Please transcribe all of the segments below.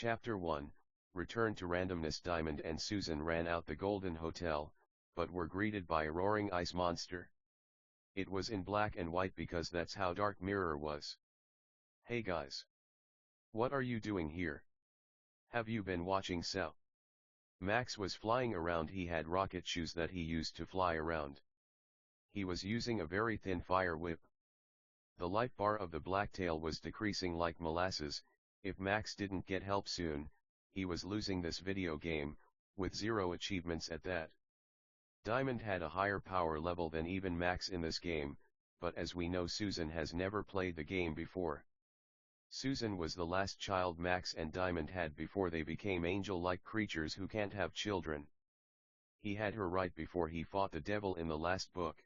Chapter 1, Return to Randomness. Diamond and Susan ran out the Golden Hotel, but were greeted by a roaring ice monster. It was in black and white because that's how Dark Mirror was. "Hey guys. What are you doing here? Have you been watching So?" Max was flying around. He had rocket shoes that he used to fly around. He was using a very thin fire whip. The life bar of the blacktail was decreasing like molasses. If Max didn't get help soon, he was losing this video game, with 0 achievements at that. Diamond had a higher power level than even Max in this game, but as we know, Susan has never played the game before. Susan was the last child Max and Diamond had before they became angel-like creatures who can't have children. He had her right before he fought the devil in the last book.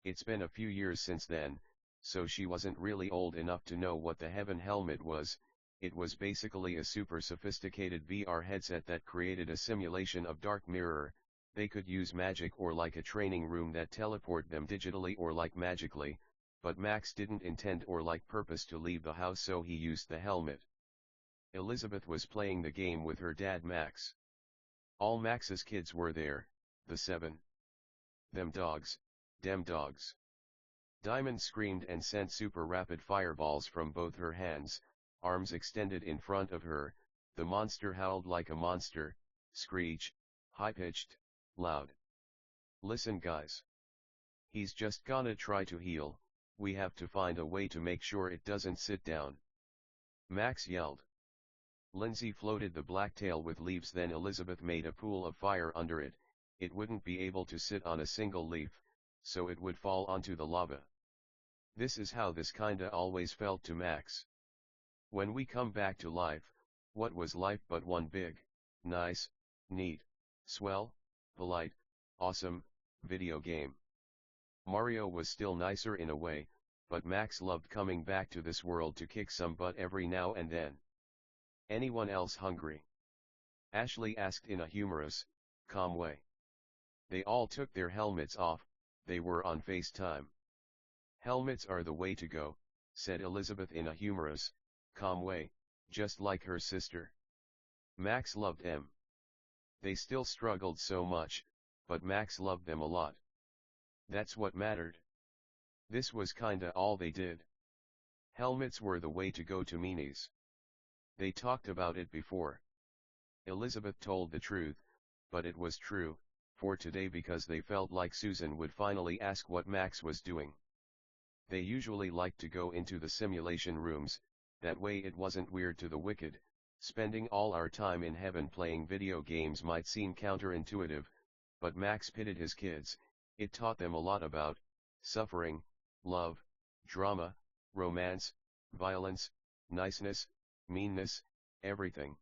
It's been a few years since then, so she wasn't really old enough to know what the Heaven Helmet was. It was basically a super sophisticated VR headset that created a simulation of Dark Mirror. They could use magic or like a training room that teleport them digitally or like magically, but Max didn't intend or like purpose to leave the house, so he used the helmet. Elizabeth was playing the game with her dad Max. All Max's kids were there, the 7. Them dogs, dem dogs. Diamond screamed and sent super rapid fireballs from both her hands, arms extended in front of her. The monster howled like a monster, screech, high-pitched, loud. "Listen guys. He's just gonna try to heal, we have to find a way to make sure it doesn't sit down," Max yelled. Lindsay floated the blacktail with leaves, then Elizabeth made a pool of fire under it. It wouldn't be able to sit on a single leaf, so it would fall onto the lava. This is how this kinda always felt to Max. When we come back to life, what was life but one big, nice, neat, swell, polite, awesome, video game? Mario was still nicer in a way, but Max loved coming back to this world to kick some butt every now and then. "Anyone else hungry?" Ashley asked in a humorous, calm way. They all took their helmets off. They were on FaceTime. "Helmets are the way to go," said Elizabeth in a humorous, calm way, just like her sister. Max loved them. They still struggled so much, but Max loved them a lot. That's what mattered. This was kinda all they did. Helmets were the way to go to meanies. They talked about it before. Elizabeth told the truth, but it was true, for today, because they felt like Susan would finally ask what Max was doing. They usually liked to go into the simulation rooms, that way it wasn't weird to the wicked. Spending all our time in heaven playing video games might seem counterintuitive, but Max pitted his kids. It taught them a lot about suffering, love, drama, romance, violence, niceness, meanness, everything.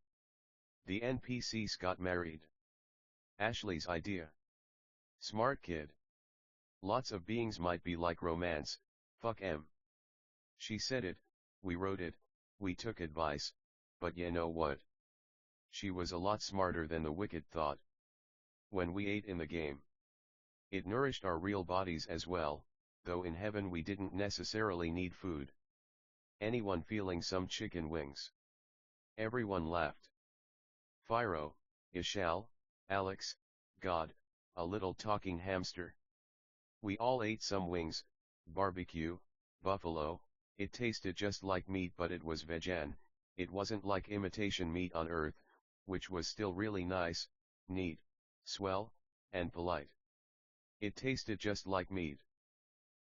The NPCs got married. Ashley's idea. Smart kid. Lots of beings might be like romance, fuck 'em. She said it, we wrote it, we took advice, but you know what? She was a lot smarter than the wicked thought. When we ate in the game, it nourished our real bodies as well, though in heaven we didn't necessarily need food. Anyone feeling some chicken wings? Everyone laughed. Phiro, Ishal, Alex, God, a little talking hamster. We all ate some wings, barbecue, buffalo. It tasted just like meat, but it was vegan. It wasn't like imitation meat on Earth, which was still really nice, neat, swell, and polite. It tasted just like meat.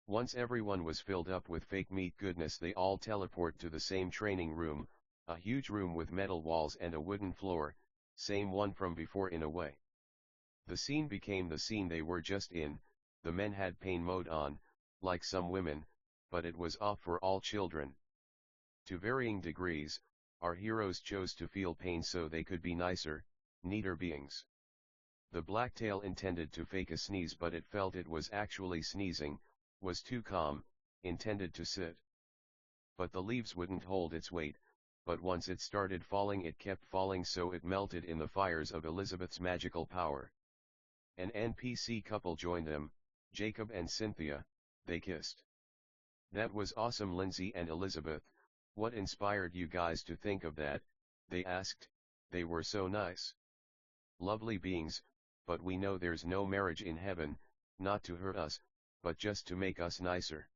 Once everyone was filled up with fake meat goodness, they all teleport to the same training room, a huge room with metal walls and a wooden floor, same one from before in a way. The scene became the scene they were just in. The men had pain mode on, like some women, but it was off for all children. To varying degrees, our heroes chose to feel pain so they could be nicer, neater beings. The blacktail intended to fake a sneeze, but it felt it was actually sneezing, was too calm, intended to sit. But the leaves wouldn't hold its weight, but once it started falling it kept falling, so it melted in the fires of Elizabeth's magical power. An NPC couple joined them, Jacob and Cynthia. They kissed. That was awesome. Lindsay and Elizabeth, what inspired you guys to think of that? they asked. They were so nice. Lovely beings, but we know there's no marriage in heaven, not to hurt us, but just to make us nicer.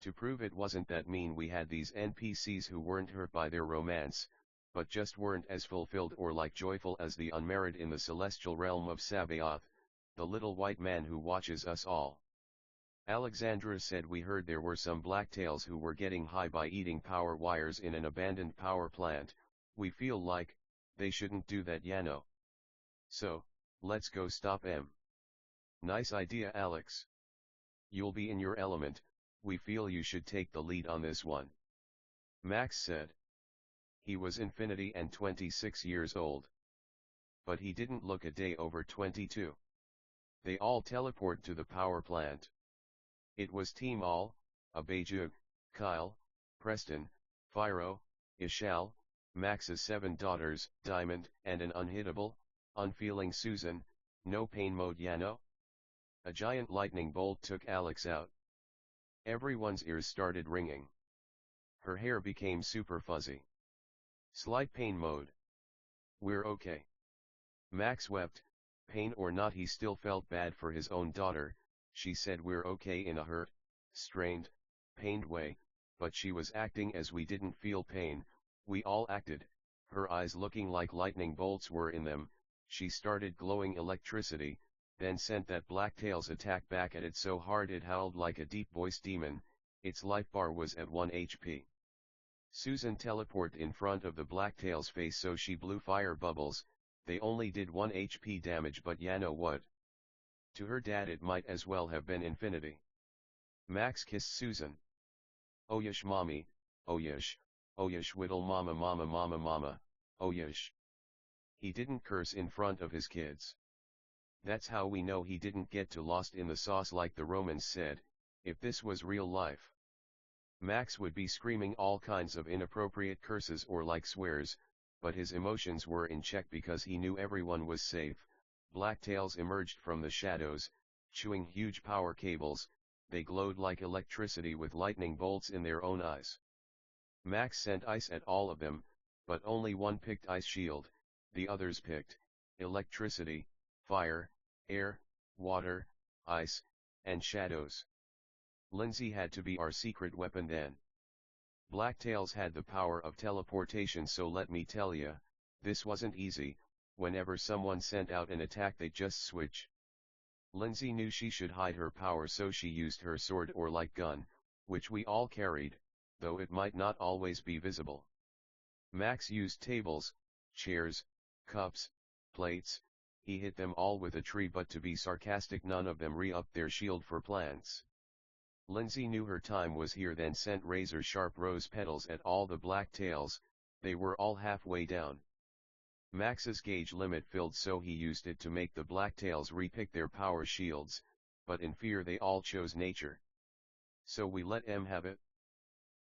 To prove it wasn't that mean, we had these NPCs who weren't hurt by their romance, but just weren't as fulfilled or like joyful as the unmarried in the celestial realm of Sabaoth, the little white man who watches us all. Alexandra said, we heard there were some blacktails who were getting high by eating power wires in an abandoned power plant. We feel like they shouldn't do that, Yano. So, let's go stop 'em. Nice idea, Alex. You'll be in your element. We feel you should take the lead on this one. Max said. He was Infinity and 26 years old. But he didn't look a day over 22. They all teleport to the power plant. It was Team All, Abejug, Kyle, Preston, Fyro, Ishal, Max's 7 daughters, Diamond, and an unhittable, unfeeling Susan. No pain mode, Yano? A giant lightning bolt took Alex out. Everyone's ears started ringing. Her hair became super fuzzy. Slight pain mode. We're okay. Max wept. Pain or not, he still felt bad for his own daughter. She said we're okay in a hurt, strained, pained way, but she was acting as we didn't feel pain. We all acted. Her eyes looking like lightning bolts were in them. She started glowing electricity, then sent that Blacktail's attack back at it so hard it howled like a deep-voiced demon. Its life bar was at 1 HP. Susan teleported in front of the Blacktail's face, so she blew fire bubbles. They only did 1 HP damage, but Yano what? To her dad it might as well have been infinity. Max kissed Susan. Oh yesh mommy, oh yesh whittle mama mama mama mama, oh yesh. He didn't curse in front of his kids. That's how we know he didn't get too lost in the sauce like the Romans said. If this was real life, Max would be screaming all kinds of inappropriate curses or like swears, but his emotions were in check because he knew everyone was safe. Blacktails emerged from the shadows, chewing huge power cables. They glowed like electricity with lightning bolts in their own eyes. Max sent ice at all of them, but only one picked ice shield. The others picked electricity, fire, air, water, ice, and shadows. Lindsay had to be our secret weapon then. Blacktails had the power of teleportation, so let me tell ya, this wasn't easy. Whenever someone sent out an attack they'd just switch. Lindsay knew she should hide her power, so she used her sword or light gun, which we all carried, though it might not always be visible. Max used tables, chairs, cups, plates. He hit them all with a tree, but to be sarcastic, none of them re-upped their shield for plants. Lindsay knew her time was here, then sent razor-sharp rose petals at all the Blacktails. They were all halfway down. Max's gauge limit filled, so he used it to make the Blacktails repick their power shields, but in fear they all chose nature. So we let em have it.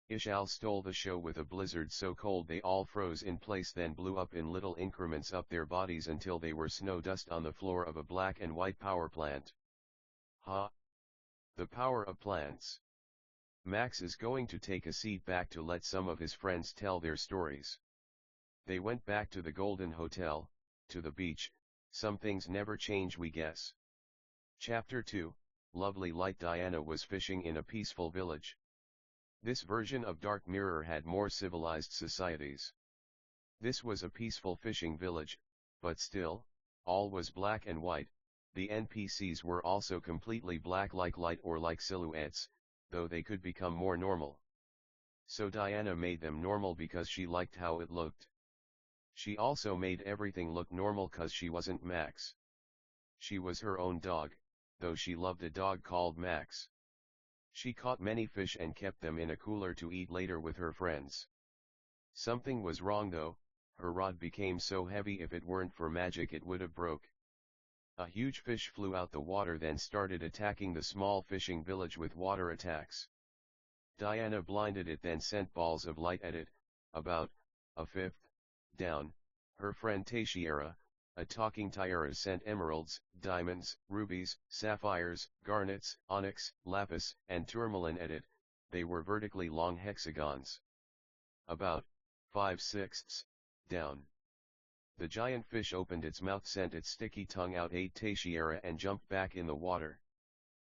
Ishal stole the show with a blizzard so cold they all froze in place, then blew up in little increments up their bodies until they were snow dust on the floor of a black and white power plant. Ha! The power of plants. Max is going to take a seat back to let some of his friends tell their stories. They went back to the Golden Hotel, to the beach. Some things never change, we guess. Chapter 2, Lovely Light. Diana was fishing in a peaceful village. This version of Dark Mirror had more civilized societies. This was a peaceful fishing village, but still, all was black and white. The NPCs were also completely black, like light or like silhouettes, though they could become more normal. So Diana made them normal because she liked how it looked. She also made everything look normal cause she wasn't Max. She was her own dog, though she loved a dog called Max. She caught many fish and kept them in a cooler to eat later with her friends. Something was wrong though. Her rod became so heavy if it weren't for magic it would have broke. A huge fish flew out the water, then started attacking the small fishing village with water attacks. Diana blinded it, then sent balls of light at it, about a fifth down. Her friend Tashiera, a talking Tyra, sent emeralds, diamonds, rubies, sapphires, garnets, onyx, lapis, and tourmaline at it. They were vertically long hexagons. About 5/6 down. The giant fish opened its mouth, sent its sticky tongue out, ate Teixeira and jumped back in the water.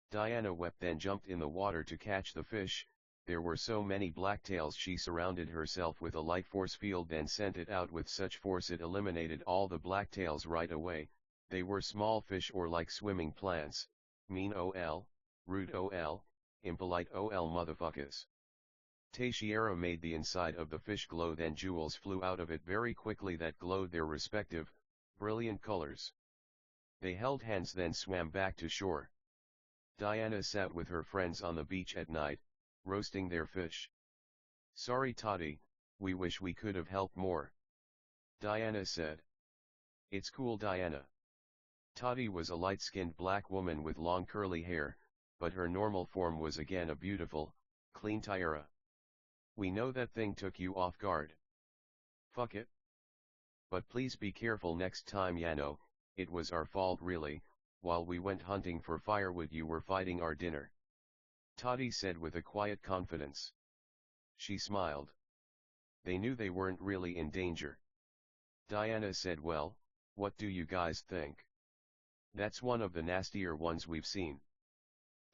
Diana wept, then jumped in the water to catch the fish. There were so many blacktails she surrounded herself with a light force field, then sent it out with such force it eliminated all the blacktails right away. They were small fish or like swimming plants. Mean ol, rude ol, impolite ol motherfuckers. Teixeira made the inside of the fish glow, then jewels flew out of it very quickly that glowed their respective, brilliant colors. They held hands, then swam back to shore. Diana sat with her friends on the beach at night, roasting their fish. Sorry Toddy, we wish we could have helped more. Diana said. It's cool Diana. Toddy was a light-skinned black woman with long curly hair, but her normal form was again a beautiful, clean Tiara. We know that thing took you off guard. Fuck it. But please be careful next time, Yano. It was our fault really. While we went hunting for firewood you were fighting our dinner. Toddy said with a quiet confidence. She smiled. They knew they weren't really in danger. Diana said, well, what do you guys think? That's one of the nastier ones we've seen.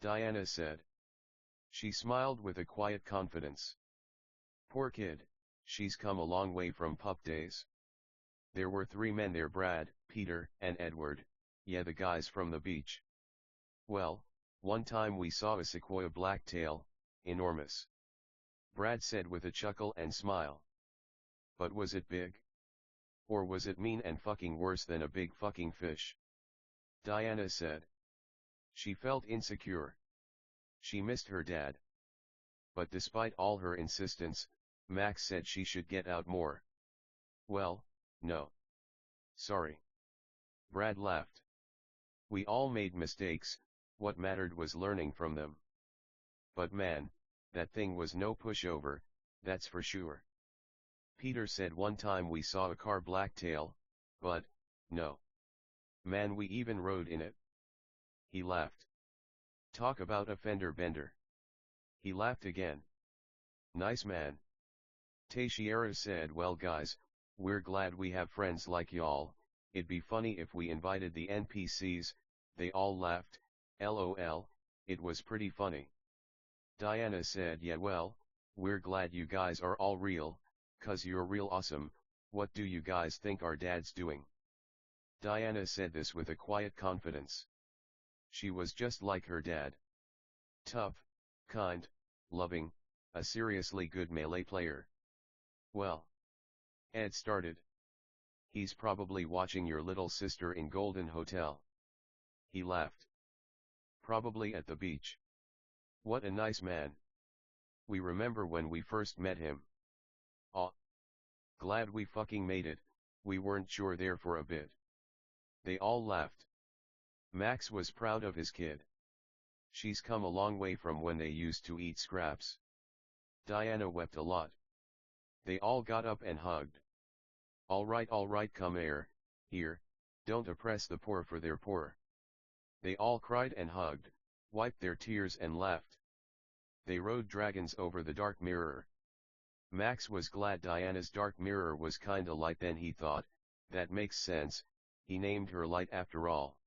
Diana said. She smiled with a quiet confidence. Poor kid, she's come a long way from pup days. There were 3 men there, Brad, Peter, and Edward, yeah, the guys from the beach. Well, one time we saw a sequoia blacktail, enormous. Brad said with a chuckle and smile. But was it big? Or was it mean and fucking worse than a big fucking fish? Diana said. She felt insecure. She missed her dad. But despite all her insistence, Max said she should get out more. Well, no. Sorry. Brad laughed. We all made mistakes, what mattered was learning from them. But man, that thing was no pushover, that's for sure. Peter said one time we saw a car blacktail, but, no. Man, we even rode in it. He laughed. Talk about a fender bender. He laughed again. Nice man. Teixeira said, well guys, we're glad we have friends like y'all. It'd be funny if we invited the NPCs. They all laughed. LOL, it was pretty funny. Diana said, yeah, well, we're glad you guys are all real, 'cause you're real awesome. What do you guys think our dad's doing? Diana said this with a quiet confidence. She was just like her dad. Tough, kind, loving, a seriously good melee player. Well. Ed started. He's probably watching your little sister in Golden Hotel. He laughed. Probably at the beach. What a nice man. We remember when we first met him. Aw. Glad we fucking made it, we weren't sure there for a bit. They all laughed. Max was proud of his kid. She's come a long way from when they used to eat scraps. Diana wept a lot. They all got up and hugged. All right, come here, don't oppress the poor for they're poor. They all cried and hugged, wiped their tears and laughed. They rode dragons over the dark mirror. Max was glad Diana's dark mirror was kinda light, then he thought, that makes sense, he named her Light after all.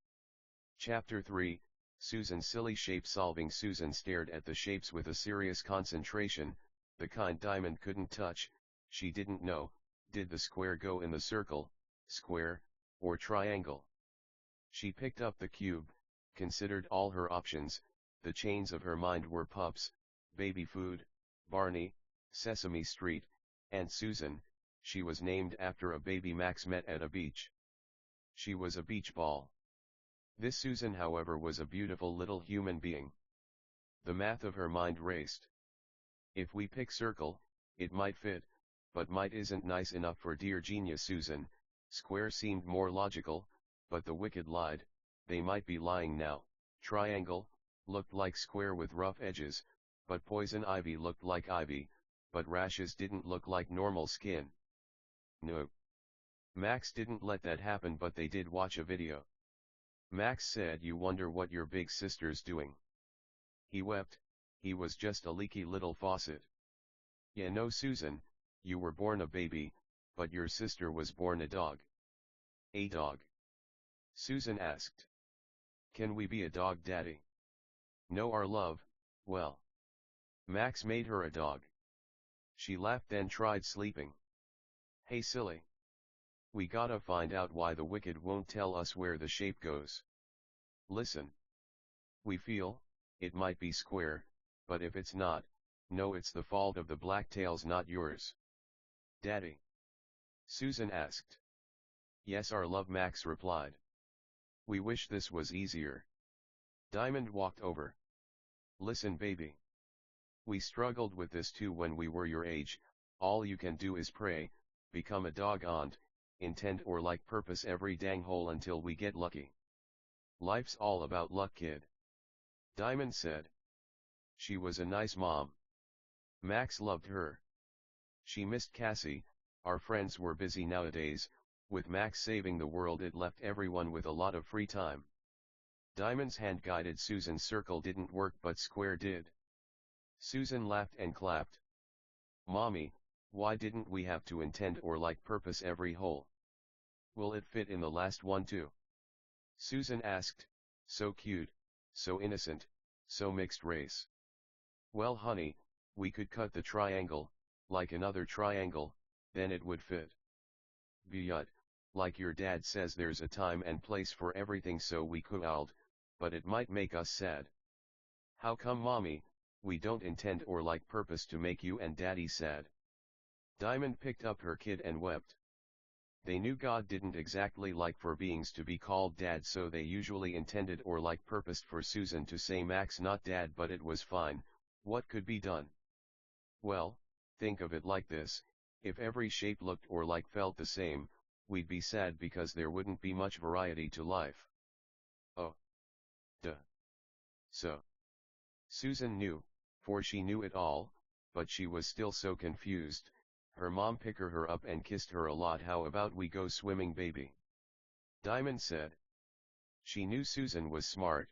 Chapter 3, Susan. Silly shape solving. Susan stared at the shapes with a serious concentration, the kind Diamond couldn't touch. She didn't know, did the square go in the circle, square, or triangle? She picked up the cube, considered all her options. The chains of her mind were pups, baby food, Barney, Sesame Street, and Susan. She was named after a baby Max met at a beach. She was a beach ball. This Susan, however, was a beautiful little human being. The math of her mind raced. If we pick circle, it might fit, but might isn't nice enough for dear genius Susan. Square seemed more logical, but the wicked lied, they might be lying now. Triangle, looked like square with rough edges, but poison ivy looked like ivy, but rashes didn't look like normal skin. No. Max didn't let that happen, but they did watch a video. Max said, you wonder what your big sister's doing. He wept, he was just a leaky little faucet. Yeah, no Susan, you were born a baby, but your sister was born a dog. A dog? Susan asked. Can we be a dog, Daddy? No, our love, well. Max made her a dog. She laughed, then tried sleeping. Hey silly. We gotta find out why the wicked won't tell us where the shape goes. Listen. We feel, it might be square, but if it's not, no, it's the fault of the blacktails, not yours. Daddy? Susan asked. Yes, our love, Max replied. We wish this was easier. Diamond walked over. Listen, baby. We struggled with this too when we were your age. All you can do is pray, become a dog aunt, intend or like purpose every dang hole until we get lucky. Life's all about luck, kid. Diamond said. She was a nice mom. Max loved her. She missed Cassie. Our friends were busy nowadays. With Max saving the world, it left everyone with a lot of free time. Diamond's hand guided Susan's circle didn't work, but square did. Susan laughed and clapped. Mommy, why didn't we have to intend or like purpose every hole? Will it fit in the last one too? Susan asked, so cute, so innocent, so mixed race. Well honey, we could cut the triangle, like another triangle, then it would fit. But, like your dad says, there's a time and place for everything, so we could, but it might make us sad. How come, Mommy? We don't intend or like purpose to make you and Daddy sad. Diamond picked up her kid and wept. They knew God didn't exactly like for beings to be called Dad, so they usually intended or like purposed for Susan to say Max, not Dad, but it was fine. What could be done? Well, think of it like this, if every shape looked or like felt the same, we'd be sad because there wouldn't be much variety to life. Oh. Duh. So. Susan knew, for she knew it all, but she was still so confused. Her mom picked her up and kissed her a lot. How about we go swimming, baby? Diamond said. She knew Susan was smart.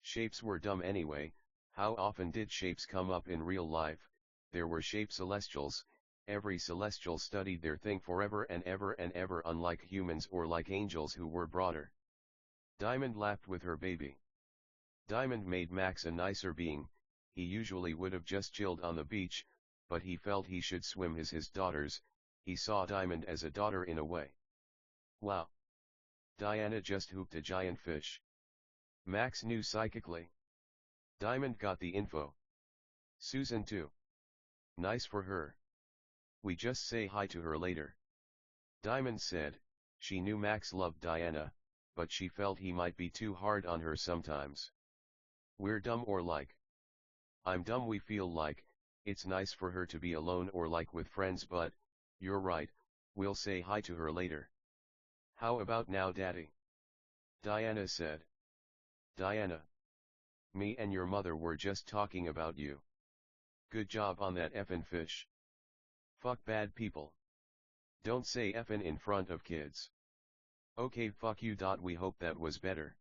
Shapes were dumb anyway. How often did shapes come up in real life? There were shape celestials. Every celestial studied their thing forever and ever, unlike humans or like angels who were broader. Diamond laughed with her baby. Diamond made Max a nicer being. He usually would have just chilled on the beach, but he felt he should swim as his daughters. He saw Diamond as a daughter in a way. Wow! Diana just hooked a giant fish. Max knew psychically. Diamond got the info. Susan too. Nice for her. We just say hi to her later. Diamond said. She knew Max loved Diana, but she felt he might be too hard on her sometimes. We're dumb or like. I'm dumb, we feel like. It's nice for her to be alone or like with friends, but, you're right, we'll say hi to her later. How about now, Daddy? Diana said. Diana. Me and your mother were just talking about you. Good job on that effin' fish. Fuck bad people. Don't say effin' in front of kids. Okay, fuck you. We hope that was better.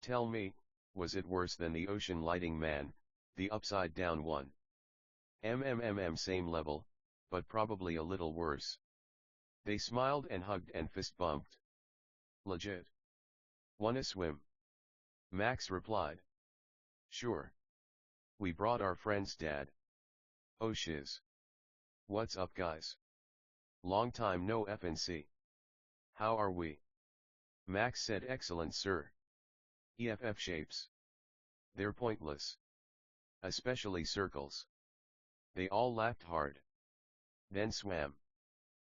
Tell me, was it worse than the ocean lighting man, the upside down one? Same level, but probably a little worse. They smiled and hugged and fist bumped. Legit. Wanna swim? Max replied. Sure. We brought our friends, Dad. Oh shiz. What's up, guys? Long time no FNC. How are we? Max said, excellent, sir. EFF shapes. They're pointless. Especially circles. They all laughed hard. Then swam.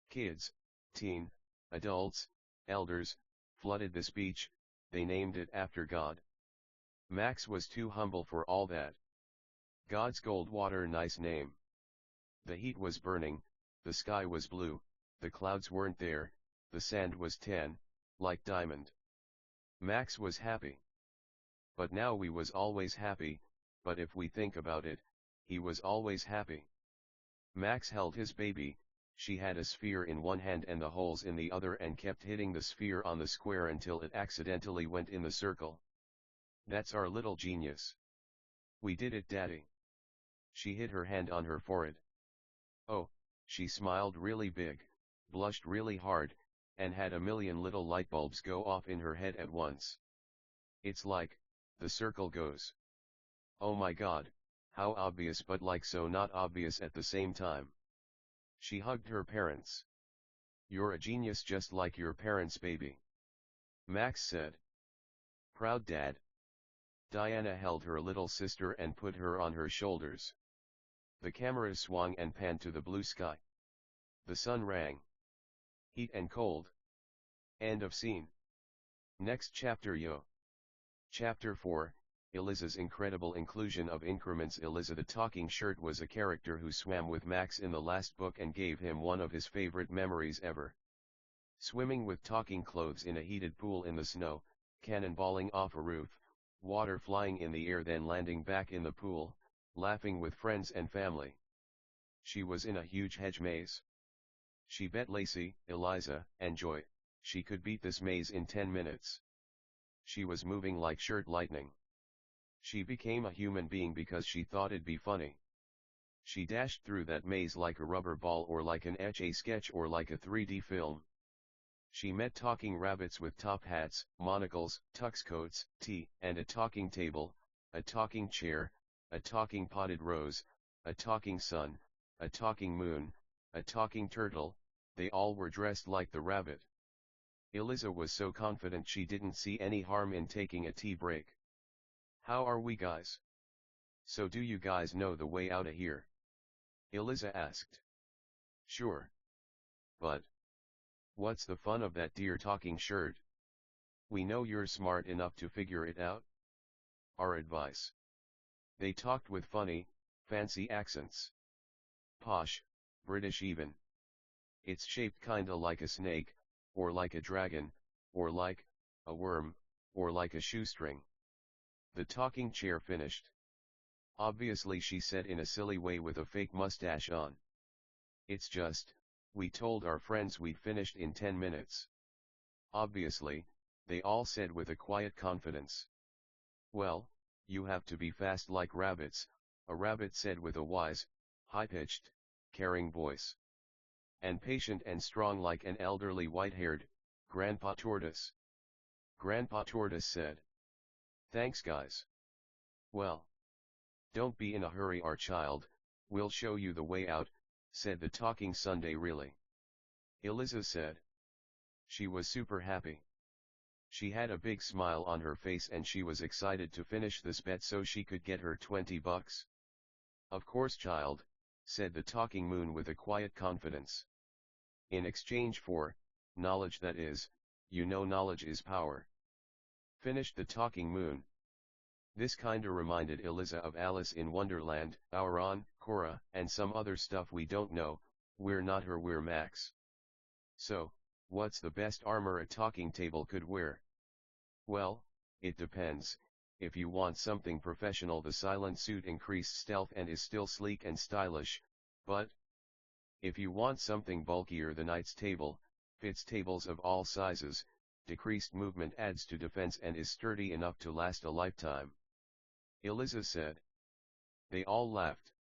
Kids, teen, adults, elders, flooded the speech. They named it after God. Max was too humble for all that. God's gold water, nice name. The heat was burning, the sky was blue, the clouds weren't there, the sand was tan, like diamond. Max was happy. But now we was always happy, but if we think about it, he was always happy. Max held his baby. She had a sphere in one hand and the holes in the other, and kept hitting the sphere on the square until it accidentally went in the circle. That's our little genius. We did it, Daddy. She hid her hand on her forehead. Oh, she smiled really big. blushed really hard, and had a million little light bulbs go off in her head at once. It's like, the circle goes. Oh my god, how obvious, but like so not obvious at the same time. She hugged her parents. You're a genius, just like your parents, baby, Max said. Proud dad. Diana held her little sister and put her on her shoulders. The camera swung and panned to the blue sky. The sun rang. Heat and cold. End of scene. Next chapter, yo. Chapter 4, Eliza's incredible inclusion of increments. Eliza the talking shirt was a character who swam with Max in the last book and gave him one of his favorite memories ever. Swimming with talking clothes in a heated pool in the snow, cannonballing off a roof, water flying in the air then landing back in the pool, laughing with friends and family. She was in a huge hedge maze. She bet Lacey, Eliza, and Joy, she could beat this maze in 10 minutes. She was moving like shirt lightning. She became a human being because she thought it'd be funny. She dashed through that maze like a rubber ball, or like an Etch-a-Sketch, or like a 3D film. She met talking rabbits with top hats, monocles, tux coats, tea, and a talking table, a talking chair, a talking potted rose, a talking sun, a talking moon, a talking turtle. They all were dressed like the rabbit. Eliza was so confident she didn't see any harm in taking a tea break. How are we, guys? So do you guys know the way out of here? Eliza asked. Sure. But what's the fun of that, dear talking shirt? We know you're smart enough to figure it out. Our advice. They talked with funny, fancy accents. Posh, British even. It's shaped kinda like a snake, or like a dragon, or like a worm, or like a shoestring. The talking chair finished. Obviously, she said in a silly way with a fake mustache on. It's just, we told our friends we'd finished in 10 minutes. Obviously, they all said with a quiet confidence. Well, you have to be fast like rabbits, a rabbit said with a wise, high-pitched, caring voice. And patient and strong like an elderly white-haired, Grandpa Tortoise. Grandpa Tortoise said. Thanks, guys. Well, don't be in a hurry, our child, we'll show you the way out, said the talking Sunday. Really? Eliza said. She was super happy. She had a big smile on her face and she was excited to finish this bet so she could get her $20. Of course, child, said the talking moon with a quiet confidence. In exchange for knowledge, that is, you know, knowledge is power. Finished the talking moon. This kinda reminded Eliza of Alice in Wonderland, Auron, Cora, and some other stuff we don't know. We're not her, we're Max. So, what's the best armor a talking table could wear? Well, it depends. If you want something professional, the silent suit increased stealth and is still sleek and stylish, but if you want something bulkier, the knight's table, fits tables of all sizes, decreased movement adds to defense and is sturdy enough to last a lifetime. Eliza said. They all laughed.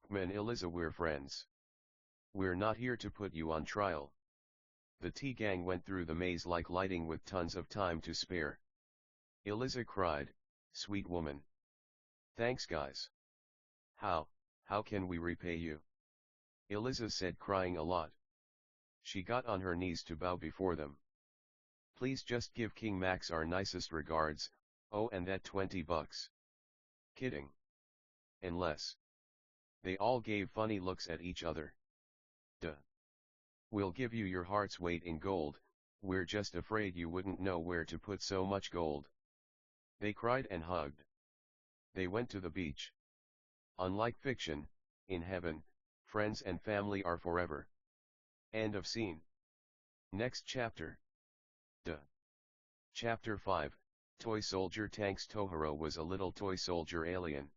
And Eliza, we're friends. We're not here to put you on trial. The tea gang went through the maze like lightning with tons of time to spare. Eliza cried, sweet woman. Thanks, guys. How can we repay you? Eliza said, crying a lot. She got on her knees to bow before them. Please just give King Max our nicest regards, oh, and that $20. Kidding. Unless. They all gave funny looks at each other. Duh. We'll give you your heart's weight in gold, we're just afraid you wouldn't know where to put so much gold. They cried and hugged. They went to the beach. Unlike fiction, in heaven, friends and family are forever. End of scene. Next chapter. Duh. Chapter 5, Toy Soldier Tanks. Tohiro was a little toy soldier alien.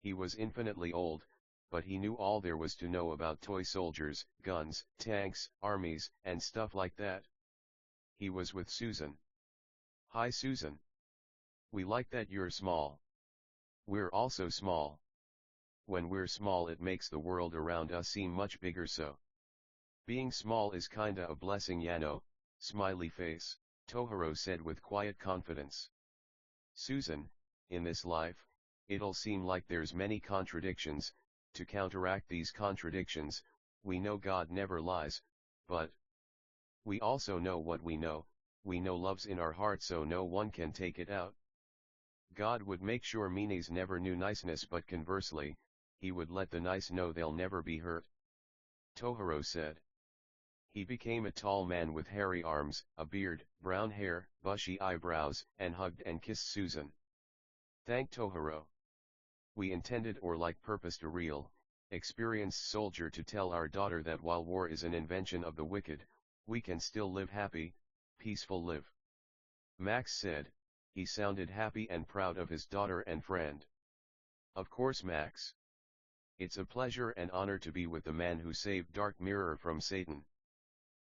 He was infinitely old, but he knew all there was to know about toy soldiers, guns, tanks, armies, and stuff like that. He was with Susan. Hi, Susan. We like that you're small. We're also small. When we're small, it makes the world around us seem much bigger, so Being small is kinda a blessing, Yano, smiley face, Tohiro said with quiet confidence. Susan, in this life, it'll seem like there's many contradictions. To counteract these contradictions, we know God never lies, but we also know what we know love's in our heart, so no one can take it out. God would make sure meanies never knew niceness, but conversely, he would let the nice know they'll never be hurt. Tohiro said. He became a tall man with hairy arms, a beard, brown hair, bushy eyebrows, and hugged and kissed Susan. Thank Tohiro. We intended or like purposed a real, experienced soldier to tell our daughter that while war is an invention of the wicked, we can still live happy, peaceful live. Max said. He sounded happy and proud of his daughter and friend. Of course, Max. It's a pleasure and honor to be with the man who saved Dark Mirror from Satan.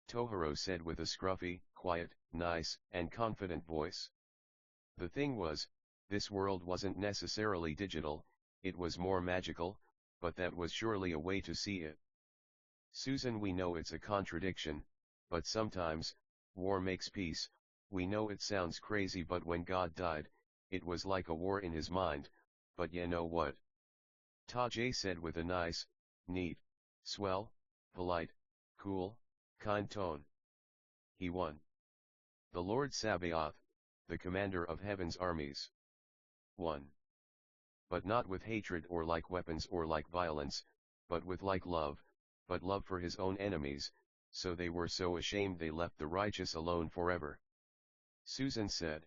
Tohiro said with a scruffy, quiet, nice, and confident voice. The thing was, this world wasn't necessarily digital, it was more magical, but that was surely a way to see it. Susan, we know it's a contradiction, but sometimes, war makes peace. We know it sounds crazy, but when God died, it was like a war in his mind. But you know what? Tajay said with a nice, neat, swell, polite, cool, kind tone. He won. The Lord Sabaoth, the commander of heaven's armies, won. But not with hatred or like weapons or like violence, but with like love, but love for his own enemies, so they were so ashamed they left the righteous alone forever. Susan said.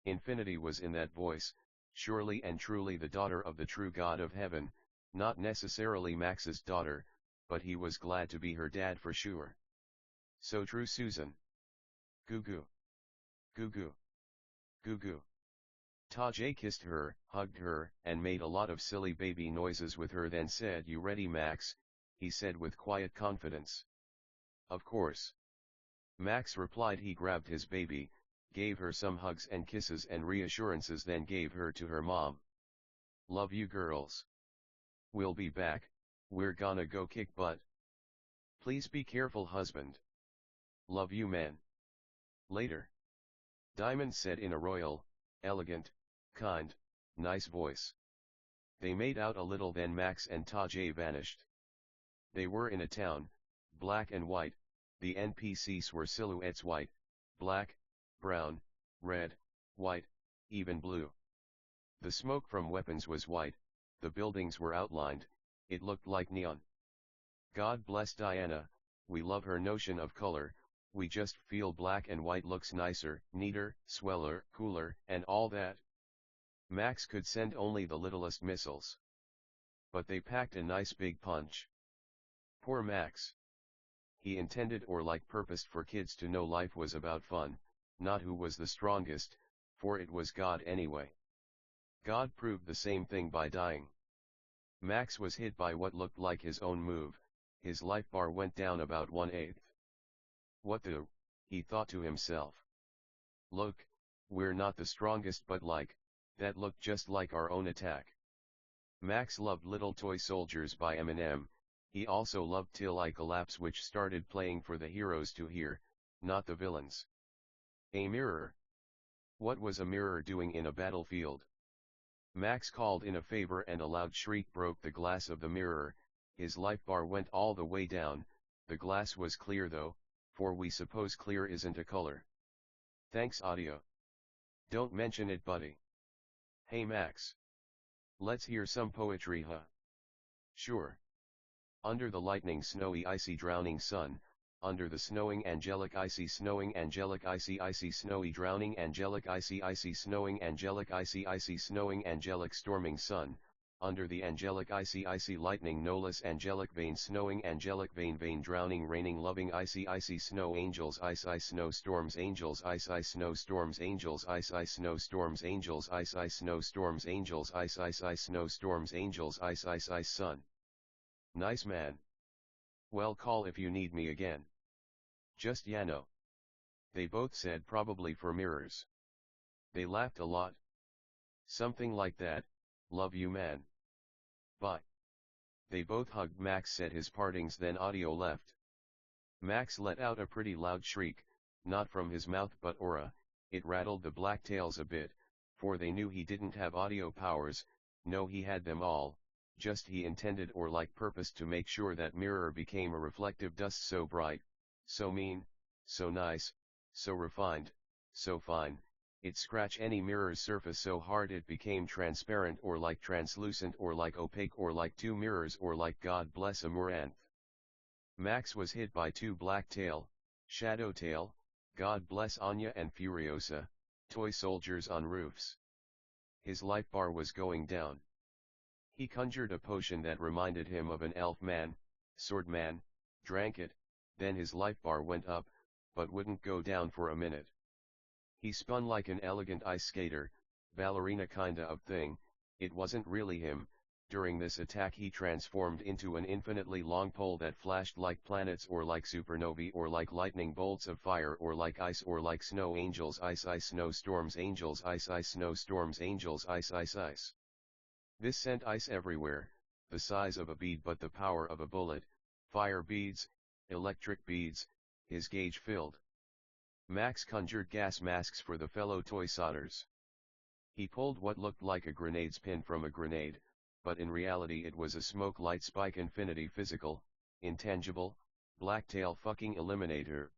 Infinity was in that voice, surely and truly the daughter of the true God of heaven, not necessarily Max's daughter, but he was glad to be her dad for sure. So true, Susan. Goo goo. Goo goo. Goo goo. Tajay kissed her, hugged her, and made a lot of silly baby noises with her, then said, "You ready, Max?" he said with quiet confidence. Of course. Max replied. He grabbed his baby, gave her some hugs and kisses and reassurances, then gave her to her mom. Love you girls. We'll be back, we're gonna go kick butt. Please be careful, husband. Love you, man. Later. Diamond said in a royal, elegant, kind, nice voice. They made out a little, then Max and Tajay vanished. They were in a town, black and white. The NPCs were silhouettes: white, black, brown, red, white, even blue. The smoke from weapons was white, the buildings were outlined, it looked like neon. God bless Diana, we love her notion of color, we just feel black and white looks nicer, neater, sweller, cooler, and all that. Max could send only the littlest missiles. But they packed a nice big punch. Poor Max. He intended or like purposed for kids to know life was about fun, not who was the strongest, for it was God anyway. God proved the same thing by dying. Max was hit by what looked like his own move, his life bar went down about 1/8. What the, he thought to himself. Look, we're not the strongest, but like, that looked just like our own attack. Max loved Little Toy Soldiers by Eminem. He also loved Till I Collapse, which started playing for the heroes to hear, not the villains. A mirror. What was a mirror doing in a battlefield? Max called in a favor and a loud shriek broke the glass of the mirror. His life bar went all the way down. The glass was clear though, for we suppose clear isn't a color. Thanks, audio. Don't mention it, buddy. Hey Max. Let's hear some poetry, huh? Sure. Under the lightning, snowy, icy, drowning sun, under the snowing, angelic, icy, snowing, angelic, icy, icy, snowy, drowning, angelic, icy, icy, snowing, angelic, icy, icy, snowing, angelic, storming sun, under the angelic, icy, icy, lightning, no less angelic, vein, snowing, angelic, vein, vein, drowning, raining, loving, icy, icy, snow, angels, ice, ice, snow, storms, angels, ice, ice, snow, storms, angels, ice, ice, snow, storms, angels, ice, ice, snow, storms, angels, ice, ice, ice, snow, storms, angels, ice, ice, ice, sun. Nice man. Well, call if you need me again. Just Yano. They both said, probably for mirrors. They laughed a lot. Something like that, love you, man. Bye. They both hugged. Max said his partings, then audio left. Max let out a pretty loud shriek, not from his mouth but aura. It rattled the blacktails a bit, for they knew he didn't have audio powers. No, he had them all, just he intended or like purposed to make sure that mirror became a reflective dust so bright, so mean, so nice, so refined, so fine, it scratch any mirror's surface so hard it became transparent or like translucent or like opaque or like two mirrors or like God bless Amaranth. Max was hit by two Blacktail, Shadowtail, God bless Anya and Furiosa, toy soldiers on roofs. His life bar was going down. He conjured a potion that reminded him of an elf man, sword man, drank it, then his life bar went up, but wouldn't go down for a minute. He spun like an elegant ice skater, ballerina kinda of thing. It wasn't really him. During this attack he transformed into an infinitely long pole that flashed like planets or like supernovae or like lightning bolts of fire or like ice or like snow angels ice ice snowstorms angels ice ice snowstorms angels ice ice ice. This sent ice everywhere, the size of a bead but the power of a bullet, fire beads, electric beads, his gauge filled. Max conjured gas masks for the fellow toy sodders. He pulled what looked like a grenade's pin from a grenade, but in reality it was a smoke light spike infinity physical, intangible, blacktail fucking eliminator.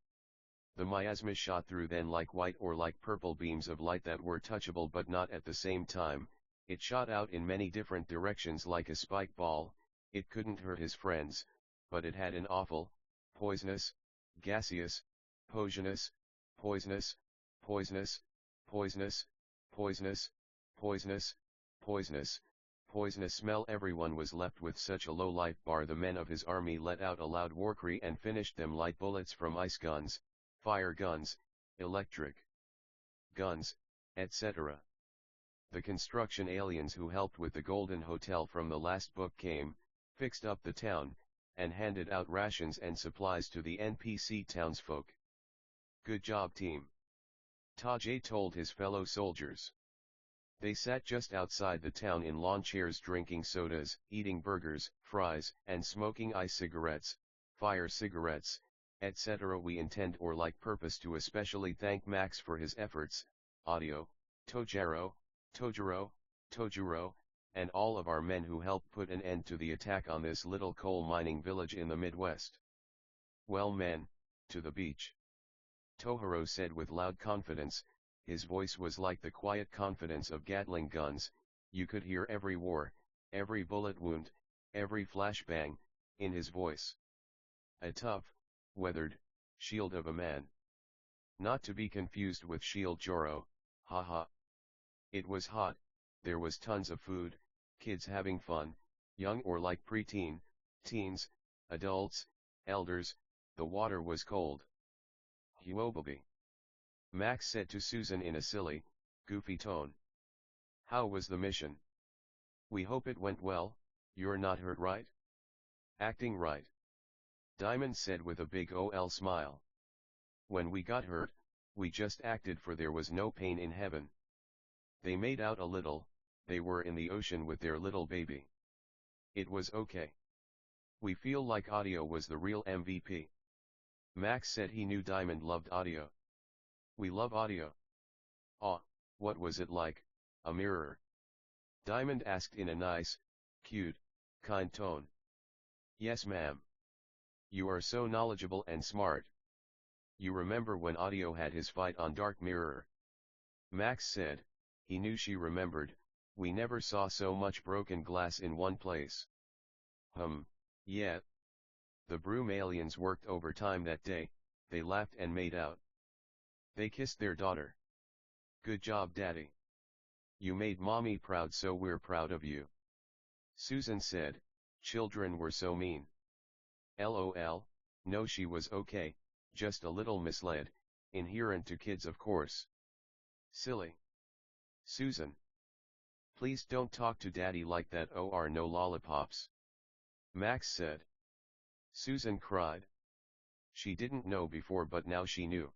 The miasma shot through then like white or like purple beams of light that were touchable but not at the same time. It shot out in many different directions like a spike ball. It couldn't hurt his friends, but it had an awful, poisonous, gaseous, poisonous, poisonous, poisonous, poisonous, poisonous, poisonous, poisonous, poisonous smell. Everyone was left with such a low life bar. The men of his army let out a loud war cry and finished them like bullets from ice guns, fire guns, electric guns, etc. The construction aliens who helped with the Golden Hotel from the last book came, fixed up the town, and handed out rations and supplies to the NPC townsfolk. Good job, team. Tajay told his fellow soldiers. They sat just outside the town in lawn chairs drinking sodas, eating burgers, fries, and smoking ice cigarettes, fire cigarettes, etc. We intend or like purpose to especially thank Max for his efforts, Audio, Tojaro, Tojuro, and all of our men who helped put an end to the attack on this little coal mining village in the Midwest. Well men, to the beach. Tohiro said with loud confidence. His voice was like the quiet confidence of Gatling guns. You could hear every war, every bullet wound, every flashbang, in his voice. A tough, weathered, shield of a man. Not to be confused with Shield Joro, haha. It was hot, there was tons of food, kids having fun, young or like preteen, teens, adults, elders. The water was cold. Huobaby. Max said to Susan in a silly, goofy tone. How was the mission? We hope it went well. You're not hurt, right? Acting right. Diamond said with a big OL smile. When we got hurt, we just acted, for there was no pain in heaven. They made out a little. They were in the ocean with their little baby. It was okay. We feel like Audio was the real MVP. Max said he knew Diamond loved Audio. We love Audio. Aw, what was it like, a mirror? Diamond asked in a nice, cute, kind tone. Yes ma'am. You are so knowledgeable and smart. You remember when Audio had his fight on Dark Mirror? Max said. He knew she remembered. We never saw so much broken glass in one place. Yeah. The broom aliens worked overtime that day. They laughed and made out. They kissed their daughter. Good job, Daddy. You made Mommy proud, so we're proud of you. Susan said. Children were so mean. LOL, no, she was okay, just a little misled, inherent to kids of course. Silly. Susan. Please don't talk to Daddy like that, or no lollipops. Max said. Susan cried. She didn't know before, but now she knew.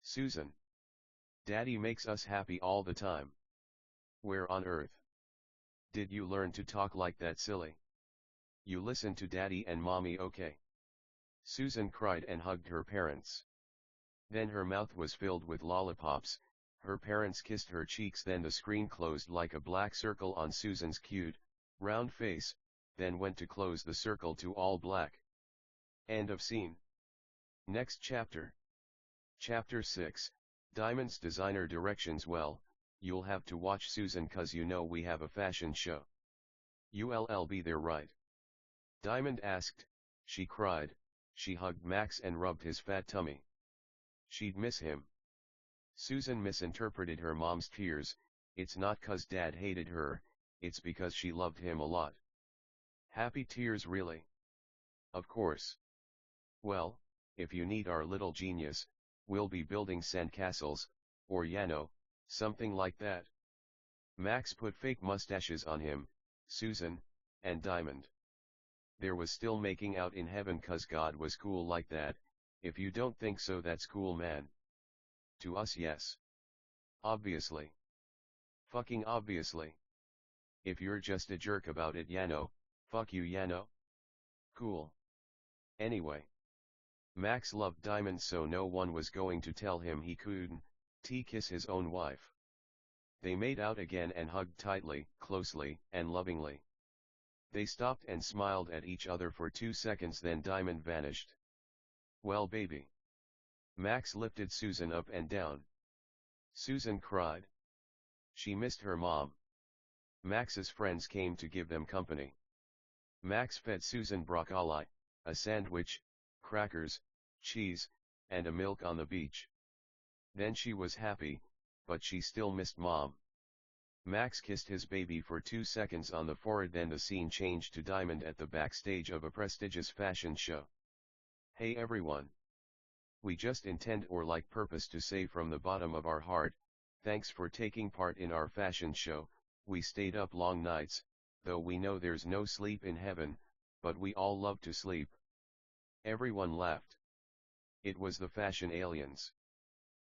Susan. Daddy makes us happy all the time. Where on earth did you learn to talk like that, silly? You listen to Daddy and Mommy, okay? Susan cried and hugged her parents. Then her mouth was filled with lollipops, her parents kissed her cheeks, then the screen closed like a black circle on Susan's cute, round face, then went to close the circle to all black. End of scene. Next chapter. Chapter 6, Diamond's designer directions. Well, you'll have to watch Susan, cause you know we have a fashion show. You'll be there, right? Diamond asked. She cried. She hugged Max and rubbed his fat tummy. She'd miss him. Susan misinterpreted her mom's tears. It's not cause Dad hated her, it's because she loved him a lot. Happy tears, really? Of course. Well, if you need our little genius, we'll be building sandcastles, or something like that. Max put fake mustaches on him, Susan, and Diamond. There was still making out in heaven, cause God was cool like that. If you don't think so, that's cool, man. To us, yes. Obviously. Fucking obviously. If you're just a jerk about it, fuck you, Cool. Anyway. Max loved Diamond, so no one was going to tell him he couldn't kiss his own wife. They made out again and hugged tightly, closely, and lovingly. They stopped and smiled at each other for 2 seconds, then Diamond vanished. Well, baby. Max lifted Susan up and down. Susan cried. She missed her mom. Max's friends came to give them company. Max fed Susan broccoli, a sandwich, crackers, cheese, and a milk on the beach. Then she was happy, but she still missed Mom. Max kissed his baby for 2 seconds on the forehead, then the scene changed to Diamond at the backstage of a prestigious fashion show. Hey everyone. We just intend or like purpose to say from the bottom of our heart, thanks for taking part in our fashion show. We stayed up long nights, though we know there's no sleep in heaven, but we all love to sleep. Everyone laughed. It was the fashion aliens.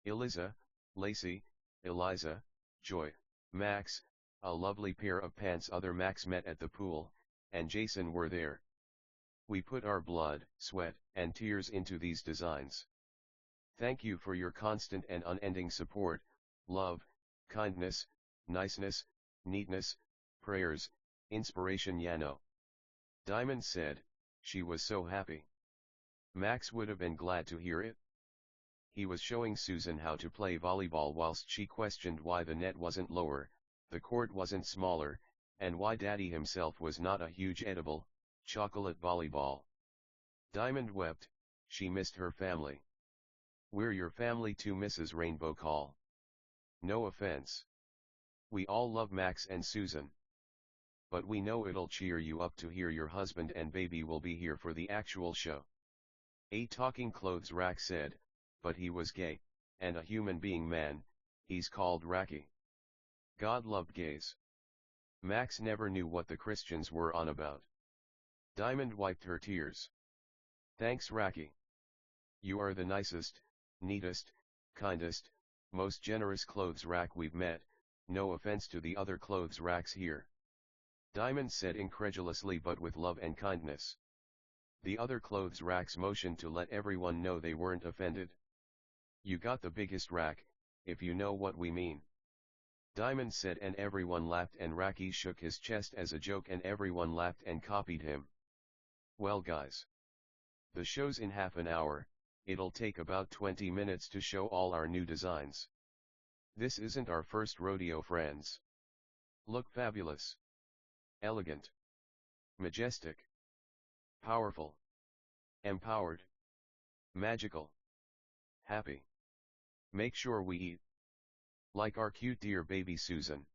Eliza, Lacey, Eliza, Joy, Max, a lovely pair of pants other Max met at the pool, and Jason were there. We put our blood, sweat, and tears into these designs. Thank you for your constant and unending support, love, kindness, niceness, neatness, prayers, inspiration. Diamond said. She was so happy. Max would have been glad to hear it. He was showing Susan how to play volleyball whilst she questioned why the net wasn't lower, the court wasn't smaller, and why Daddy himself was not a huge edible, chocolate volleyball. Diamond wept. She missed her family. We're your family too, Mrs. Rainbow Call. No offense. We all love Max and Susan. But we know it'll cheer you up to hear your husband and baby will be here for the actual show. A talking clothes rack said, but he was gay, and a human being, man, he's called Racky. God loved gays. Max never knew what the Christians were on about. Diamond wiped her tears. Thanks, Racky. You are the nicest, neatest, kindest, most generous clothes rack we've met, no offense to the other clothes racks here. Diamond said incredulously but with love and kindness. The other clothes racks motioned to let everyone know they weren't offended. You got the biggest rack, if you know what we mean. Diamond said, and everyone laughed, and Racky shook his chest as a joke and everyone laughed and copied him. Well guys. The show's in half an hour, it'll take about 20 minutes to show all our new designs. This isn't our first rodeo, friends. Look fabulous. Elegant. Majestic. Powerful. Empowered. Magical. Happy. Make sure we eat. Like our cute dear baby Susan.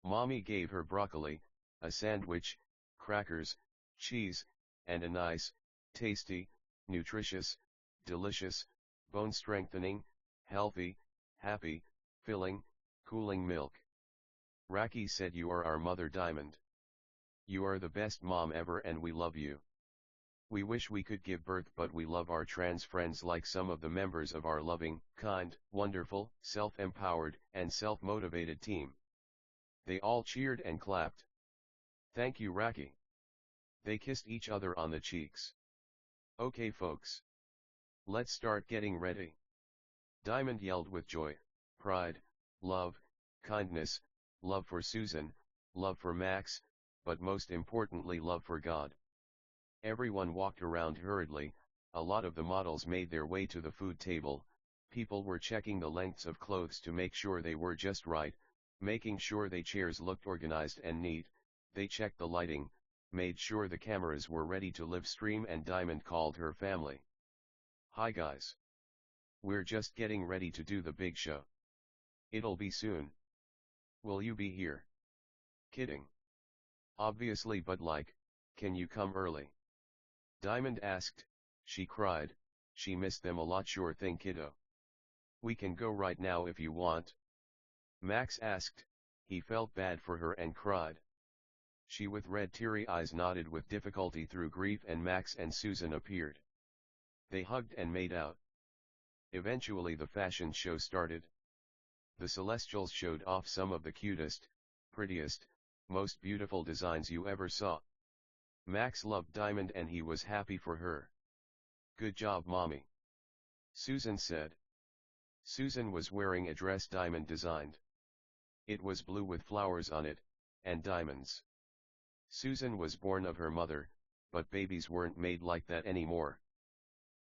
Mommy gave her broccoli, a sandwich, crackers, cheese, and a nice, tasty, nutritious, delicious, bone-strengthening, healthy, happy, filling, cooling milk. Racky said, you are our mother, Diamond. You are the best mom ever and we love you. We wish we could give birth, but we love our trans friends like some of the members of our loving, kind, wonderful, self-empowered, and self-motivated team. They all cheered and clapped. Thank you, Racky. They kissed each other on the cheeks. Okay folks. Let's start getting ready. Diamond yelled with joy, pride, love, kindness, love for Susan, love for Max, but most importantly love for God. Everyone walked around hurriedly, a lot of the models made their way to the food table, people were checking the lengths of clothes to make sure they were just right, making sure their chairs looked organized and neat, they checked the lighting, made sure the cameras were ready to live stream, and Diamond called her family. Hi guys. We're just getting ready to do the big show. It'll be soon. Will you be here? Kidding. Obviously, but like, can you come early? Diamond asked. She cried, she missed them a lot. Sure thing kiddo. We can go right now if you want. Max asked, he felt bad for her and cried. She with red teary eyes nodded with difficulty through grief, and Max and Susan appeared. They hugged and made out. Eventually the fashion show started. The Celestials showed off some of the cutest, prettiest, most beautiful designs you ever saw. Max loved Diamond and he was happy for her. Good job mommy, Susan said. Susan was wearing a dress Diamond designed. It was blue with flowers on it, and diamonds. Susan was born of her mother, but babies weren't made like that anymore.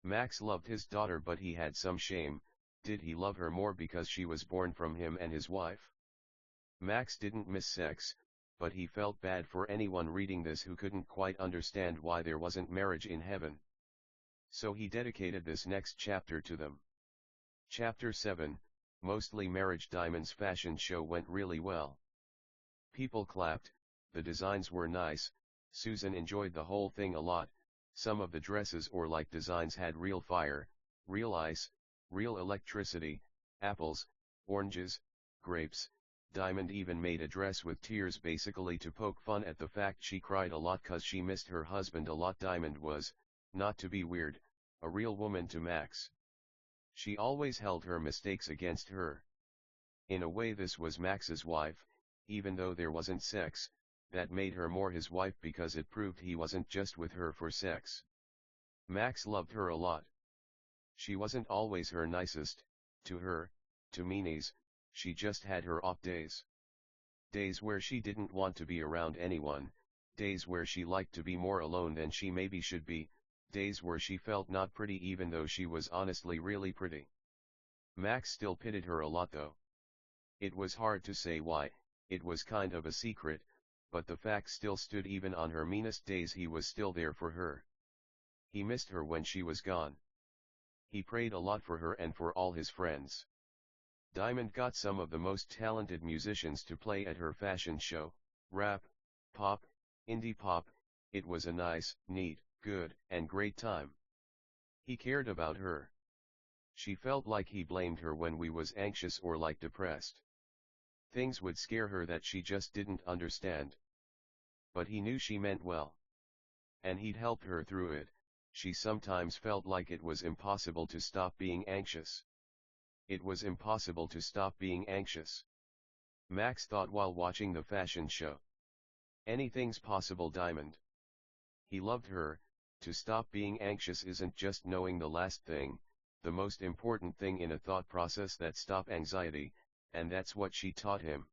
Max loved his daughter, but he had some shame. Did he love her more because she was born from him and his wife? Max didn't miss sex, but he felt bad for anyone reading this who couldn't quite understand why there wasn't marriage in heaven. So he dedicated this next chapter to them. Chapter 7, Mostly Marriage. Diamond's fashion show went really well. People clapped, the designs were nice, Susan enjoyed the whole thing a lot. Some of the dresses or like designs had real fire, real ice, real electricity, apples, oranges, grapes. Diamond even made a dress with tears, basically to poke fun at the fact she cried a lot cause she missed her husband a lot. Diamond was, not to be weird, a real woman to Max. She always held her mistakes against her. In a way this was Max's wife, even though there wasn't sex, that made her more his wife because it proved he wasn't just with her for sex. Max loved her a lot. She wasn't always her nicest, to her, to meanies, she just had her off days. Days where she didn't want to be around anyone, days where she liked to be more alone than she maybe should be, days where she felt not pretty even though she was honestly really pretty. Max still pitied her a lot though. It was hard to say why, it was kind of a secret, but the fact still stood. Even on her meanest days he was still there for her. He missed her when she was gone. He prayed a lot for her and for all his friends. Diamond got some of the most talented musicians to play at her fashion show, rap, pop, indie pop. It was a nice, neat, good, and great time. He cared about her. She felt like he blamed her when we was anxious or like depressed. Things would scare her that she just didn't understand. But he knew she meant well. And he'd helped her through it. She sometimes felt like it was impossible to stop being anxious. It was impossible to stop being anxious. Max thought while watching the fashion show. Anything's possible, Diamond. He loved her. To stop being anxious isn't just knowing the last thing, the most important thing in a thought process that stop anxiety, and that's what she taught him.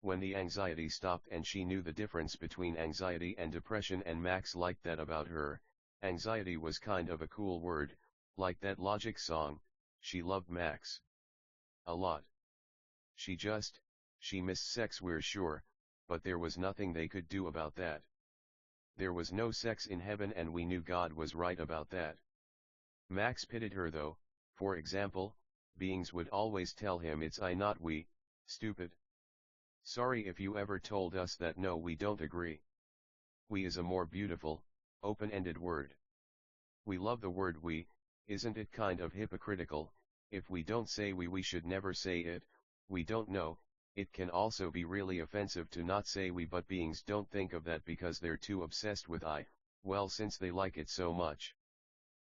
When the anxiety stopped and she knew the difference between anxiety and depression, and Max liked that about her. Anxiety was kind of a cool word, like that Logic song. She loved Max a lot. She missed sex, we're sure, but there was nothing they could do about that. There was no sex in heaven and we knew God was right about that. Max pitied her though. For example, beings would always tell him it's I not we, stupid. Sorry if you ever told us that. No, we don't agree. We is a more beautiful, open-ended word. We love the word we. Isn't it kind of hypocritical? If we don't say we should never say it. We don't know. It can also be really offensive to not say we, but beings don't think of that because they're too obsessed with I. Well, since they like it so much.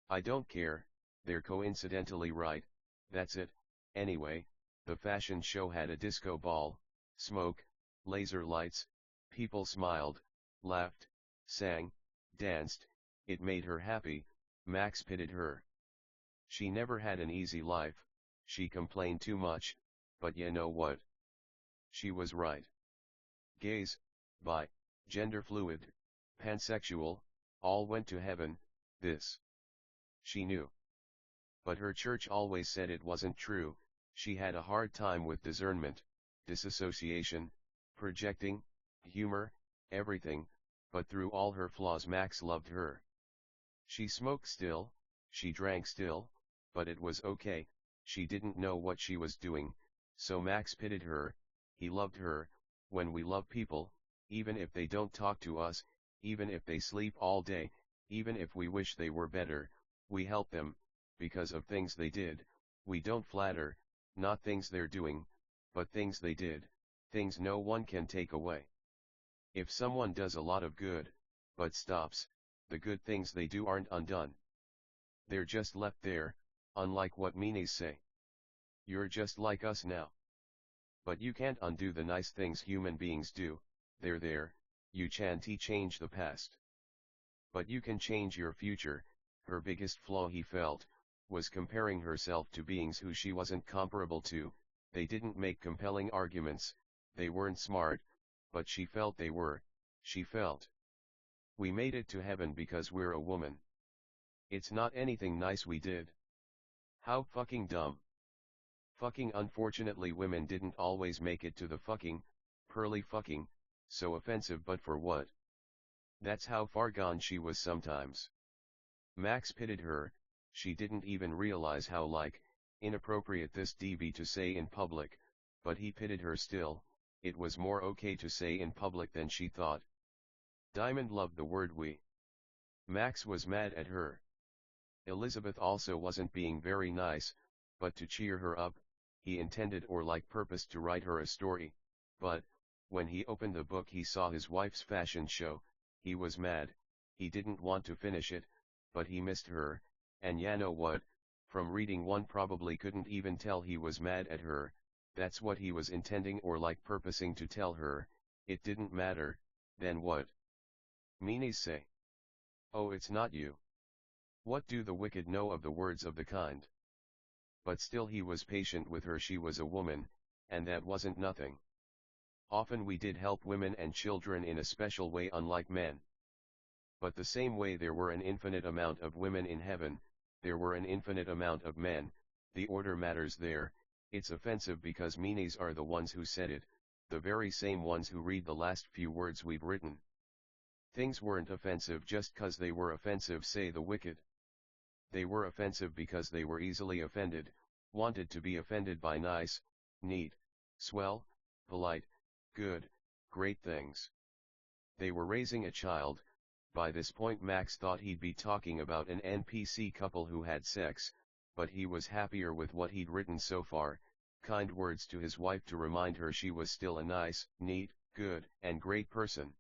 I don't care, they're coincidentally right, that's it. Anyway, the fashion show had a disco ball, smoke, laser lights, people smiled, laughed, sang, danced. It made her happy, Max pitied her. She never had an easy life, she complained too much, but you know what? She was right. Gays, bi, gender fluid, pansexual, all went to heaven, this. She knew. But her church always said it wasn't true. She had a hard time with discernment, disassociation, projecting, humor, everything, but through all her flaws Max loved her. She smoked still, she drank still, but it was okay, she didn't know what she was doing, so Max pitied her, he loved her. When we love people, even if they don't talk to us, even if they sleep all day, even if we wish they were better, we help them, because of things they did. We don't flatter, not things they're doing, but things they did, things no one can take away. If someone does a lot of good, but stops, the good things they do aren't undone. They're just left there, unlike what meanies say. You're just like us now. But you can't undo the nice things human beings do, they're there, you can't change the past. But you can change your future. Her biggest flaw, he felt, was comparing herself to beings who she wasn't comparable to. They didn't make compelling arguments, they weren't smart, but she felt they were. She felt. We made it to heaven because we're a woman. It's not anything nice we did. How fucking dumb. Fucking unfortunately women didn't always make it to the fucking, pearly fucking, so offensive, but for what? That's how far gone she was sometimes. Max pitied her, she didn't even realize how inappropriate this'd be to say in public, but he pitied her still. It was more okay to say in public than she thought. Diamond loved the word we. Max was mad at her. Elizabeth also wasn't being very nice, but to cheer her up, he intended or purposed to write her a story, but, when he opened the book he saw his wife's fashion show, he was mad, he didn't want to finish it, but he missed her, and ya know what, from reading one probably couldn't even tell he was mad at her. That's what he was intending or purposing to tell her. It didn't matter, then what? Meanies say. Oh, it's not you. What do the wicked know of the words of the kind? But still he was patient with her. She was a woman, and that wasn't nothing. Often we did help women and children in a special way, unlike men. But the same way there were an infinite amount of women in heaven, there were an infinite amount of men. The order matters there. It's offensive because meanies are the ones who said it, the very same ones who read the last few words we've written. Things weren't offensive just 'cause they were offensive, say the wicked. They were offensive because they were easily offended, wanted to be offended by nice, neat, swell, polite, good, great things. They were raising a child. By this point Max thought he'd be talking about an NPC couple who had sex, but he was happier with what he'd written so far, kind words to his wife to remind her she was still a nice, neat, good, and great person.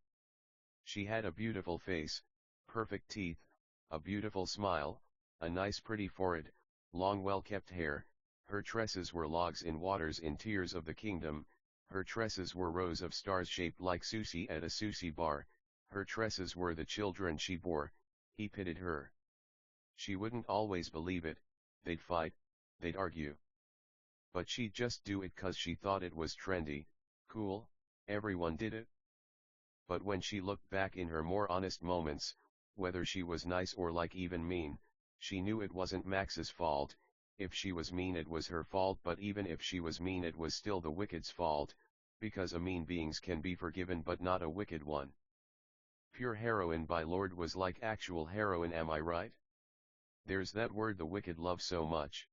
She had a beautiful face, perfect teeth, a beautiful smile, a nice pretty forehead, long well-kept hair. Her tresses were logs in waters in tears of the kingdom. Her tresses were rows of stars shaped like sushi at a sushi bar. Her tresses were the children she bore. He pitied her. She wouldn't always believe it, they'd fight, they'd argue. But she'd just do it 'cause she thought it was trendy, cool, everyone did it. But when she looked back in her more honest moments, whether she was nice or even mean, she knew it wasn't Max's fault. If she was mean it was her fault, but even if she was mean it was still the wicked's fault, because a mean beings can be forgiven but not a wicked one. Pure heroin by Lord was like actual heroin, am I right? There's that word the wicked love so much.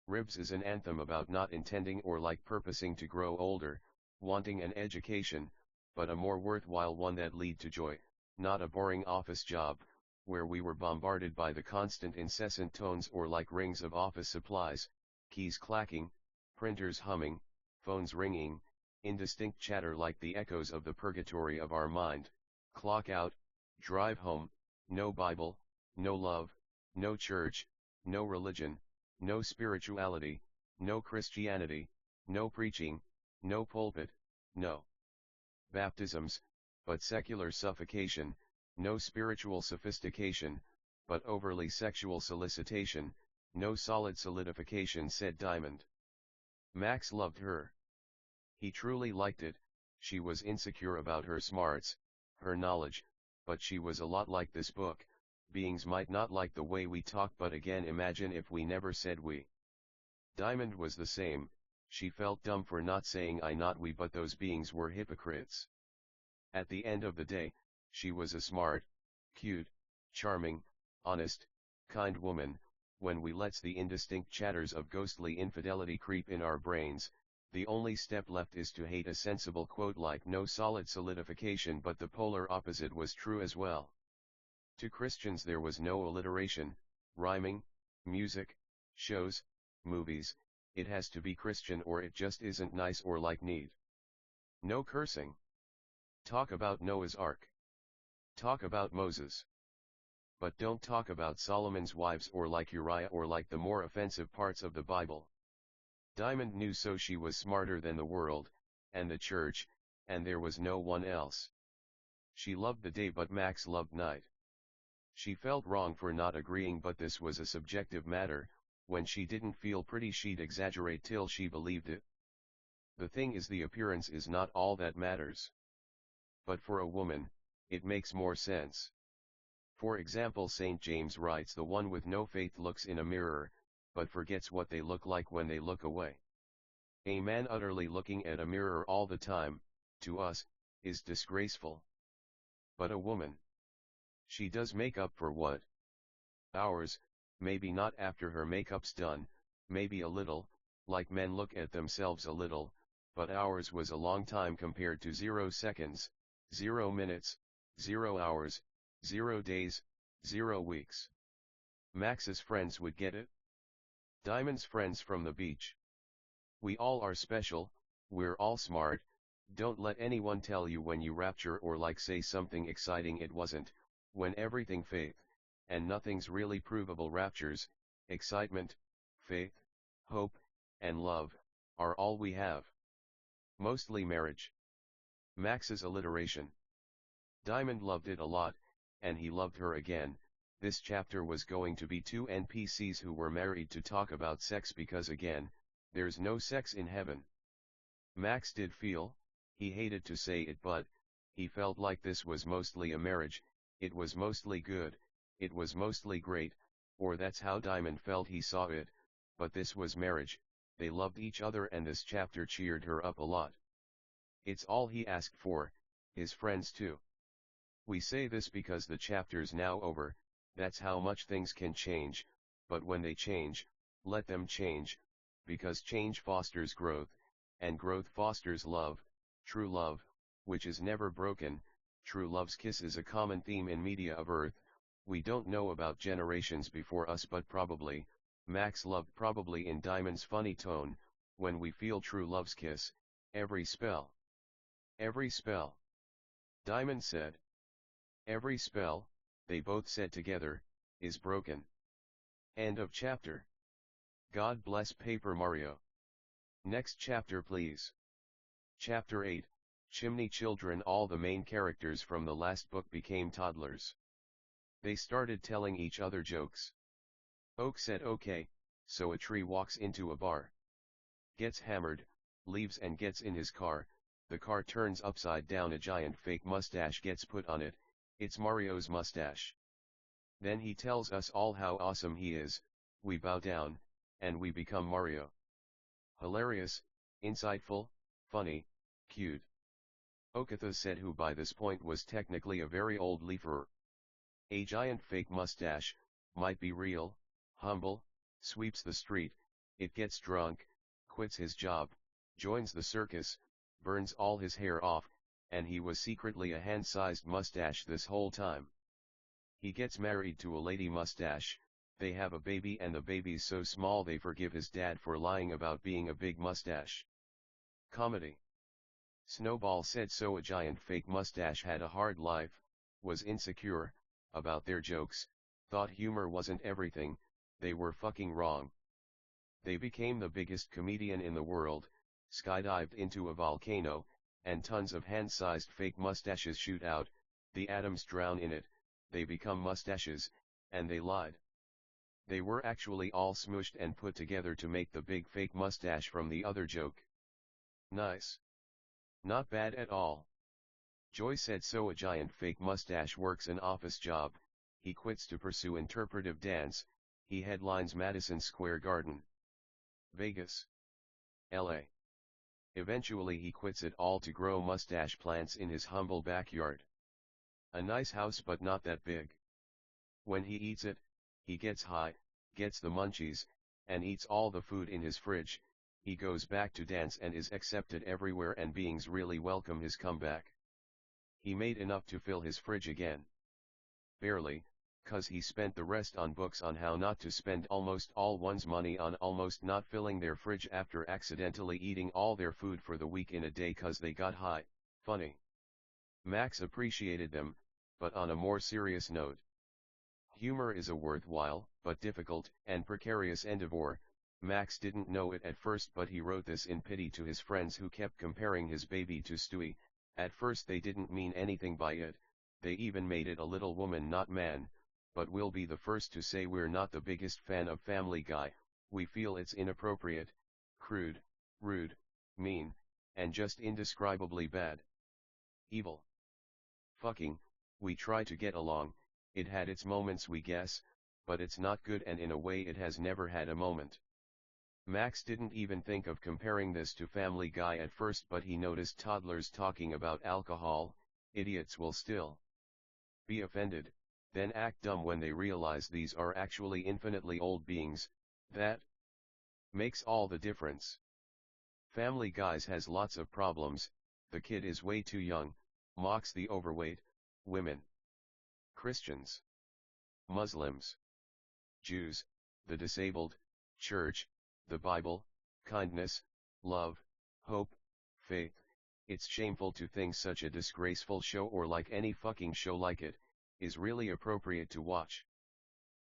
Ribs is an anthem about not intending or purposing to grow older, wanting an education, but a more worthwhile one that lead to joy, not a boring office job, where we were bombarded by the constant incessant tones or rings of office supplies, keys clacking, printers humming, phones ringing, indistinct chatter like the echoes of the purgatory of our mind. Clock out, drive home, no Bible, no love, no church, no religion, no spirituality, no Christianity, no preaching, no pulpit, no baptisms, but secular suffocation, no spiritual sophistication, but overly sexual solicitation, no solid solidification, said Diamond. Max loved her. He truly liked it. She was insecure about her smarts, her knowledge, but she was a lot like this book. Beings might not like the way we talk, but again, imagine if we never said we. Diamond was the same. She felt dumb for not saying I, not we, but those beings were hypocrites. At the end of the day, she was a smart, cute, charming, honest, kind woman. When we lets the indistinct chatters of ghostly infidelity creep in our brains, the only step left is to hate a sensible quote like no solid solidification, but the polar opposite was true as well. To Christians there was no alliteration, rhyming, music, shows, movies. It has to be Christian or it just isn't nice or like need. No cursing. Talk about Noah's Ark. Talk about Moses. But don't talk about Solomon's wives or like Uriah or like the more offensive parts of the Bible. Diamond knew, so she was smarter than the world, and the church, and there was no one else. She loved the day, but Max loved night. She felt wrong for not agreeing, but this was a subjective matter. When she didn't feel pretty, she'd exaggerate till she believed it. The thing is, the appearance is not all that matters. But for a woman, it makes more sense. For example, St. James writes, the one with no faith looks in a mirror, but forgets what they look like when they look away. A man utterly looking at a mirror all the time, to us, is disgraceful. But a woman, she does makeup for what? Hours, maybe not after her makeup's done, maybe a little, like men look at themselves a little, but hours was a long time compared to 0 seconds, 0 minutes, 0 hours, 0 days, 0 weeks. Max's friends would get it. Diamond's friends from the beach. We all are special, we're all smart. Don't let anyone tell you when you rapture or like say something exciting it wasn't, when everything faith, and nothing's really provable. Raptures, excitement, faith, hope, and love, are all we have. Mostly marriage. Max's alliteration. Diamond loved it a lot, and he loved her again. This chapter was going to be two NPCs who were married to talk about sex because again, there's no sex in heaven. Max did feel, he hated to say it, but he felt like this was mostly a marriage. It was mostly good, it was mostly great, or that's how Diamond felt he saw it, but this was marriage. They loved each other and this chapter cheered her up a lot. It's all he asked for, his friends too. We say this because the chapter's now over. That's how much things can change, but when they change, let them change, because change fosters growth, and growth fosters love, true love, which is never broken. True love's kiss is a common theme in media of Earth. We don't know about generations before us, but probably, Max loved probably in Diamond's funny tone, when we feel true love's kiss, every spell. Every spell. Diamond said. Every spell, they both said together, is broken. End of chapter. God bless Paper Mario. Next chapter please. Chapter 8, Chimney Children. All the main characters from the last book became toddlers. They started telling each other jokes. Oak said okay, so a tree walks into a bar. Gets hammered, leaves and gets in his car. The car turns upside down, a giant fake mustache gets put on it. It's Mario's mustache. Then he tells us all how awesome he is. We bow down, and we become Mario. Hilarious, insightful, funny, cute. Okatha said, who by this point was technically a very old leafer. A giant fake mustache, might be real, humble, sweeps the street, it gets drunk, quits his job, joins the circus, burns all his hair off, and he was secretly a hand-sized mustache this whole time. He gets married to a lady mustache, they have a baby and the baby's so small they forgive his dad for lying about being a big mustache. Comedy. Snowball said so a giant fake mustache had a hard life, was insecure about their jokes, thought humor wasn't everything, they were fucking wrong. They became the biggest comedian in the world, skydived into a volcano, and tons of hand-sized fake mustaches shoot out, the atoms drown in it, they become mustaches, and they lied. They were actually all smooshed and put together to make the big fake mustache from the other joke. Nice. Not bad at all. Joy said so. A giant fake mustache works an office job, he quits to pursue interpretive dance, he headlines Madison Square Garden. Vegas. LA. Eventually he quits it all to grow mustache plants in his humble backyard. A nice house but not that big. When he eats it, he gets high, gets the munchies, and eats all the food in his fridge. He goes back to dance and is accepted everywhere and beings really welcome his comeback. He made enough to fill his fridge again. Barely, 'cause he spent the rest on books on how not to spend almost all one's money on almost not filling their fridge after accidentally eating all their food for the week in a day 'cause they got high. Funny. Max appreciated them, but on a more serious note. Humor is a worthwhile, but difficult, and precarious endeavor. Max didn't know it at first, but he wrote this in pity to his friends who kept comparing his baby to Stewie. At first they didn't mean anything by it, they even made it a little woman not man, but we'll be the first to say we're not the biggest fan of Family Guy. We feel it's inappropriate, crude, rude, mean, and just indescribably bad. Evil. Fucking, we try to get along, it had its moments we guess, but it's not good and in a way it has never had a moment. Max didn't even think of comparing this to Family Guy at first, but he noticed toddlers talking about alcohol. Idiots will still be offended, then act dumb when they realize these are actually infinitely old beings. That makes all the difference. Family Guy has lots of problems. The kid is way too young, mocks the overweight, women, Christians, Muslims, Jews, the disabled, church, the Bible, kindness, love, hope, faith. It's shameful to think such a disgraceful show, or like any fucking show like it, is really appropriate to watch.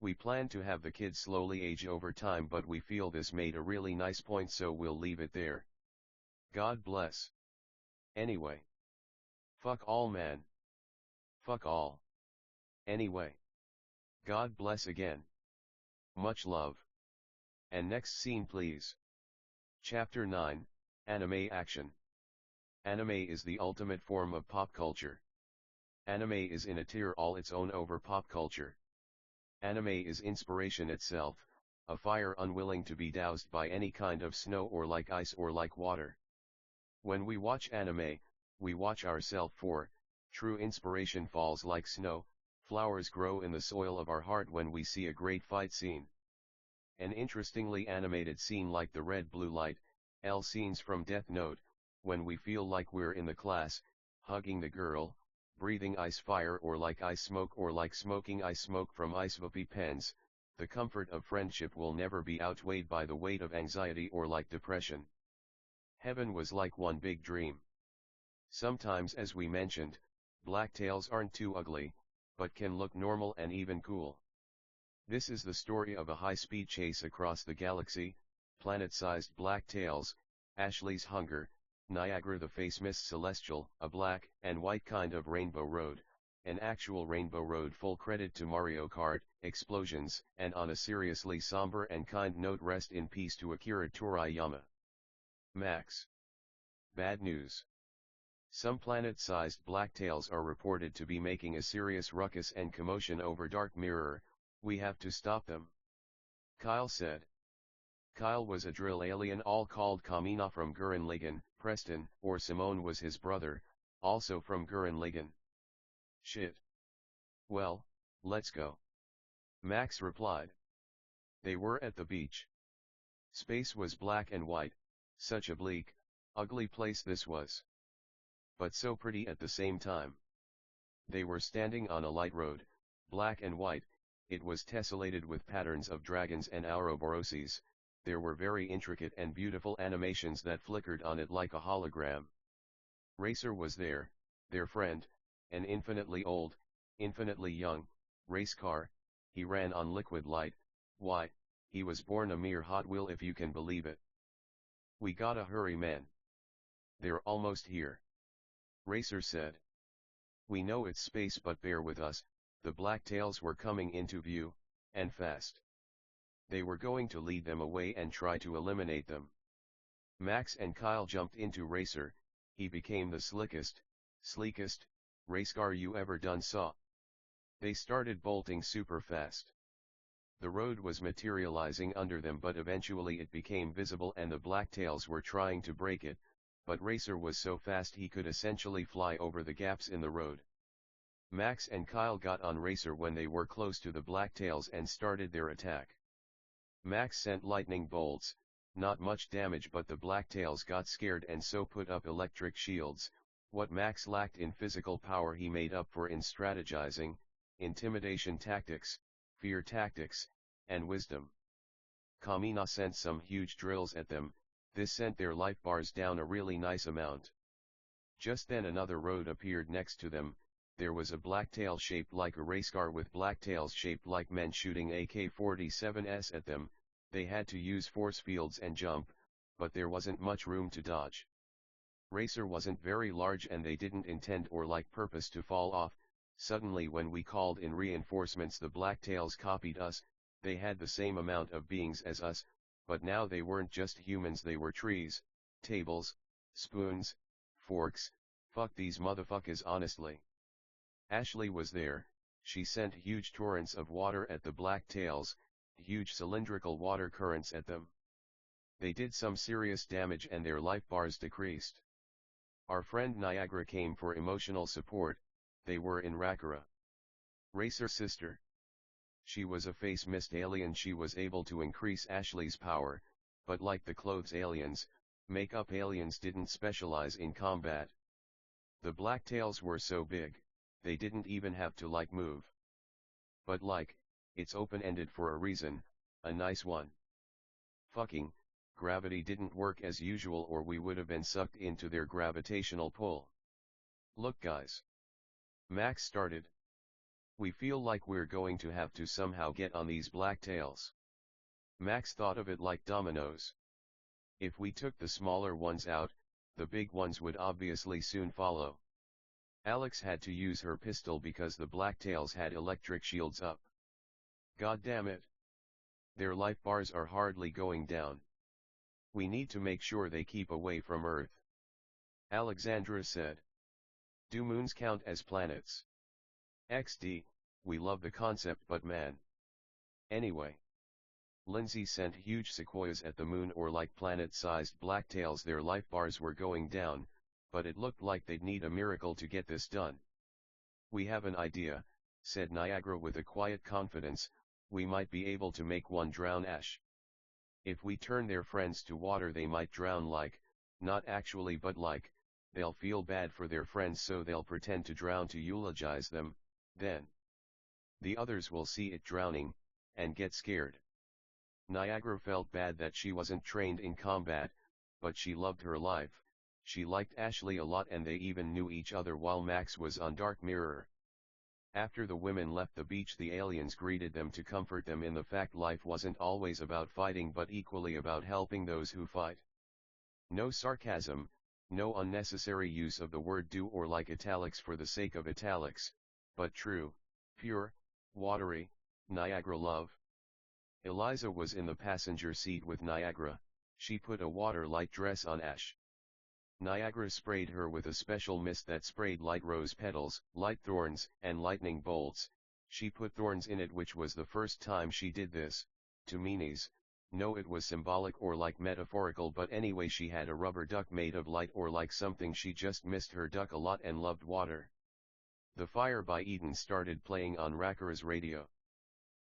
We plan to have the kids slowly age over time, but we feel this made a really nice point, so we'll leave it there. God bless. Anyway. Fuck all, man. Fuck all. Anyway. God bless again. Much love. And next scene please. Chapter 9, Anime Action. Anime is the ultimate form of pop culture. Anime is in a tier all its own over pop culture. Anime is inspiration itself, a fire unwilling to be doused by any kind of snow or like ice or like water. When we watch anime, we watch ourselves, for true inspiration falls like snow, flowers grow in the soil of our heart when we see a great fight scene. An interestingly animated scene like the red blue light, L scenes from Death Note, when we feel like we're in the class, hugging the girl, breathing ice fire or like ice smoke or like smoking ice smoke from ice whoopee pens, the comfort of friendship will never be outweighed by the weight of anxiety or like depression. Heaven was like one big dream. Sometimes, as we mentioned, black tails aren't too ugly, but can look normal and even cool. This is the story of a high-speed chase across the galaxy, planet-sized black tails, Ashley's Hunger, Niagara the Face Miss Celestial, a black and white kind of rainbow road, an actual rainbow road. Full credit to Mario Kart, explosions, and on a seriously somber and kind note, rest in peace to Akira Toriyama. Max. Bad news. Some planet-sized black tails are reported to be making a serious ruckus and commotion over Dark Mirror. We have to stop them. Kyle said. Kyle was a drill alien all called Kamina from Gurren Lagann. Preston, or Simone, was his brother, also from Gurren Lagann. Shit. Well, let's go. Max replied. They were at the beach. Space was black and white, such a bleak, ugly place this was. But so pretty at the same time. They were standing on a light road, black and white, it was tessellated with patterns of dragons and ouroboroses. There were very intricate and beautiful animations that flickered on it like a hologram. Racer was there, their friend, an infinitely old, infinitely young, race car. He ran on liquid light. Why, he was born a mere Hot Wheel if you can believe it. We gotta hurry, man. They're almost here. Racer said. We know it's space, but bear with us, the blacktails were coming into view, and fast. They were going to lead them away and try to eliminate them. Max and Kyle jumped into Racer. He became the slickest, sleekest race car you ever done saw. They started bolting super fast. The road was materializing under them, but eventually it became visible and the blacktails were trying to break it, but Racer was so fast he could essentially fly over the gaps in the road. Max and Kyle got on Racer when they were close to the blacktails and started their attack. Max sent lightning bolts, not much damage, but the blacktails got scared and so put up electric shields. What Max lacked in physical power he made up for in strategizing, intimidation tactics, fear tactics, and wisdom. Kamina sent some huge drills at them. This sent their life bars down a really nice amount. Just then another road appeared next to them. There was a blacktail shaped like a race car with blacktails shaped like men shooting AK-47s at them. They had to use force fields and jump, but there wasn't much room to dodge. Racer wasn't very large and they didn't intend or like purpose to fall off. Suddenly when we called in reinforcements, the blacktails copied us. They had the same amount of beings as us, but now they weren't just humans, they were trees, tables, spoons, forks. Fuck these motherfuckers honestly. Ashley was there. She sent huge torrents of water at the blacktails, huge cylindrical water currents at them. They did some serious damage and their life bars decreased. Our friend Niagara came for emotional support. They were in Rakura. Racer sister. She was a face mist alien. She was able to increase Ashley's power, but like the clothes aliens, makeup aliens didn't specialize in combat. The blacktails were so big, they didn't even have to like move. But like, it's open-ended for a reason, a nice one. Fucking, gravity didn't work as usual or we would have been sucked into their gravitational pull. Look guys. Max started. We feel like we're going to have to somehow get on these blacktails. Max thought of it like dominoes. If we took the smaller ones out, the big ones would obviously soon follow. Alex had to use her pistol because the blacktails had electric shields up. God damn it. Their life bars are hardly going down. We need to make sure they keep away from Earth. Alexandra said. Do moons count as planets? XD, we love the concept but man. Anyway. Lindsay sent huge sequoias at the moon or like planet-sized blacktails. Their life bars were going down, but it looked like they'd need a miracle to get this done. We have an idea, said Niagara with a quiet confidence. We might be able to make one drown Ash. If we turn their friends to water they might drown, like, not actually but like, they'll feel bad for their friends so they'll pretend to drown to eulogize them, then the others will see it drowning, and get scared. Niagara felt bad that she wasn't trained in combat, but she loved her life. She liked Ashley a lot and they even knew each other while Max was on Dark Mirror. After the women left the beach, the aliens greeted them to comfort them in the fact life wasn't always about fighting but equally about helping those who fight. No sarcasm, no unnecessary use of the word do or like italics for the sake of italics, but true, pure, watery, Niagara love. Eliza was in the passenger seat with Niagara. She put a water-light dress on Ash. Niagara sprayed her with a special mist that sprayed light rose petals, light thorns, and lightning bolts. She put thorns in it, which was the first time she did this. To meanies, no, it was symbolic or like metaphorical, but anyway she had a rubber duck made of light or like something. She just missed her duck a lot and loved water. The Fire by Eden started playing on Rakura's radio.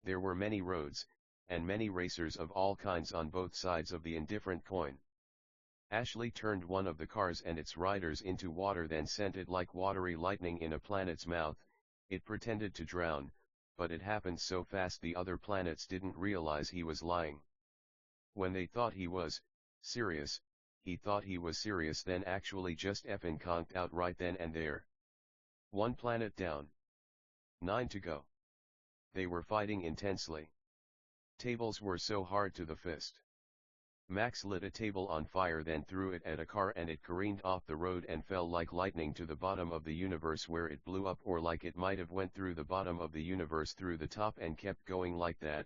There were many roads, and many racers of all kinds on both sides of the indifferent coin. Ashley turned one of the cars and its riders into water, then sent it like watery lightning in a planet's mouth. It pretended to drown, but it happened so fast the other planets didn't realize he was lying. When they thought he was serious, he thought he was serious, then actually just effing conked out right then and there. One planet down. 9 to go. They were fighting intensely. Tables were so hard to the fist. Max lit a table on fire, then threw it at a car, and it careened off the road and fell like lightning to the bottom of the universe, where it blew up, or like it might have went through the bottom of the universe through the top and kept going like that.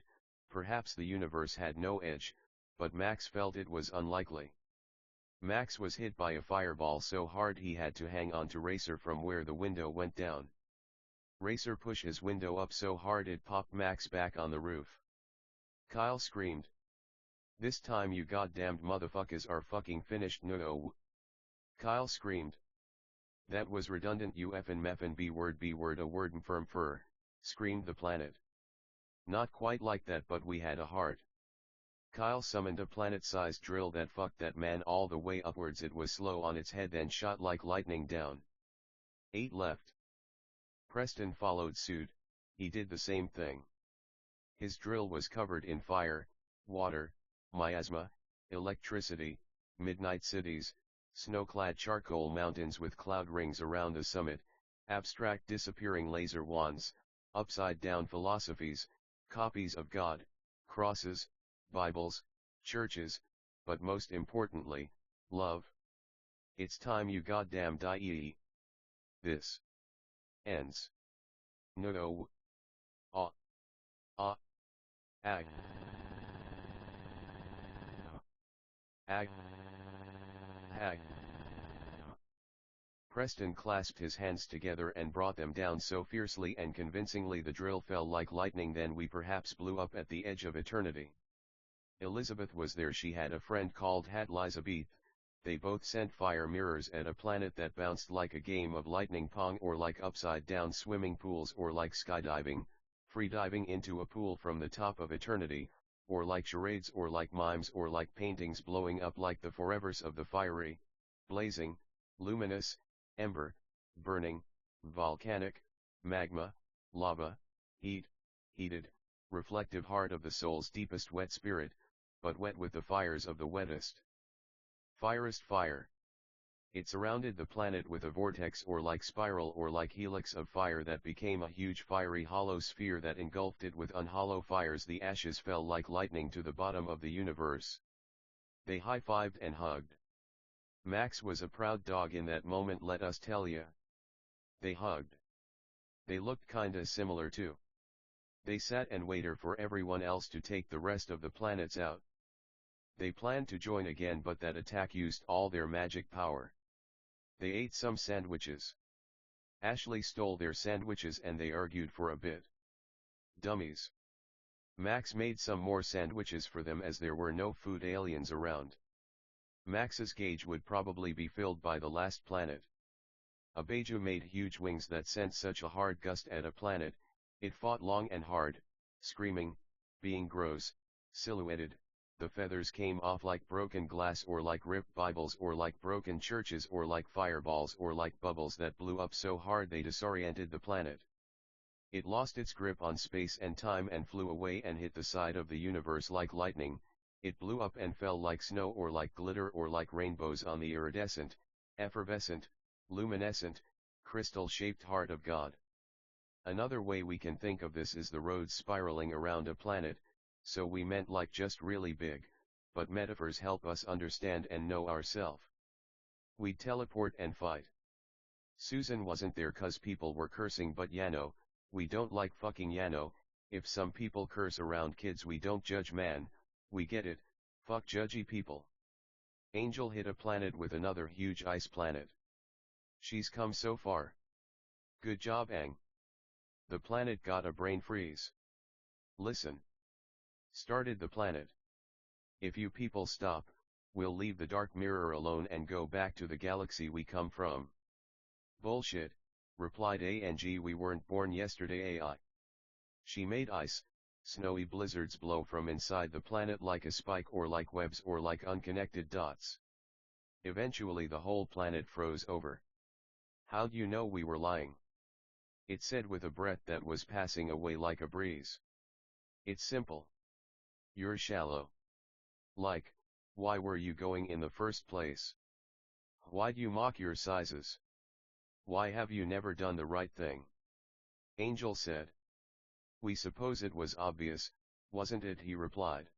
Perhaps the universe had no edge, but Max felt it was unlikely. Max was hit by a fireball so hard he had to hang on to Racer from where the window went down. Racer pushed his window up so hard it popped Max back on the roof. Kyle screamed. "This time you goddamned motherfuckers are fucking finished, no." Kyle screamed. "That was redundant, you effin' meffin' b-word a word firm fur," screamed the planet. "Not quite like that, but we had a heart." Kyle summoned a planet-sized drill that fucked that man all the way upwards. It was slow on its head, then shot like lightning down. 8 left. Preston followed suit. He did the same thing. His drill was covered in fire, water, miasma, electricity, midnight cities, snow-clad charcoal mountains with cloud rings around the summit, abstract disappearing laser wands, upside-down philosophies, copies of God, crosses, Bibles, churches, but most importantly, love. It's time you goddamn die. This ends. No. Ah. Ah. Ag. Ag. Ag. Preston clasped his hands together and brought them down so fiercely and convincingly the drill fell like lightning. Then we perhaps blew up at the edge of eternity. Elizabeth was there. She had a friend called Elizabeth. They both sent fire mirrors at a planet that bounced like a game of lightning pong, or like upside-down swimming pools, or like skydiving, freediving into a pool from the top of eternity, or like charades, or like mimes, or like paintings blowing up like the forevers of the fiery, blazing, luminous, ember, burning, volcanic, magma, lava, heated, reflective heart of the soul's deepest wet spirit, but wet with the fires of the wettest, firest fire. It surrounded the planet with a vortex, or like spiral, or like helix of fire that became a huge fiery hollow sphere that engulfed it with unhollow fires. The ashes fell like lightning to the bottom of the universe. They high-fived and hugged. Max was a proud dog in that moment, let us tell ya. They hugged. They looked kinda similar too. They sat and waited for everyone else to take the rest of the planets out. They planned to join again, but that attack used all their magic power. They ate some sandwiches. Ashley stole their sandwiches and they argued for a bit. Dummies. Max made some more sandwiches for them as there were no food aliens around. Max's cage would probably be filled by the last planet. A Beiju made huge wings that sent such a hard gust at a planet, it fought long and hard, screaming, being gross, silhouetted. The feathers came off like broken glass, or like ripped Bibles, or like broken churches, or like fireballs, or like bubbles that blew up so hard they disoriented the planet. It lost its grip on space and time and flew away and hit the side of the universe like lightning. It blew up and fell like snow, or like glitter, or like rainbows on the iridescent, effervescent, luminescent, crystal-shaped heart of God. Another way we can think of this is the roads spiraling around a planet. So we meant like just really big, but metaphors help us understand and know ourself. We'd teleport and fight. Susan wasn't there 'cause people were cursing, but Yano, we don't like fucking Yano. If some people curse around kids, we don't judge, man, we get it, fuck judgy people. Angel hit a planet with another huge ice planet. She's come so far. Good job, Aang. The planet got a brain freeze. Listen. Started the planet. If you people stop, we'll leave the dark mirror alone and go back to the galaxy we come from. Bullshit, replied Ang. We weren't born yesterday, AI. She made ice, snowy blizzards blow from inside the planet like a spike, or like webs, or like unconnected dots. Eventually the whole planet froze over. How'd you know we were lying? It said with a breath that was passing away like a breeze. It's simple. You're shallow. Like, why were you going in the first place? Why'd you mock your sizes? Why have you never done the right thing? Angel said. We suppose it was obvious, wasn't it? He replied.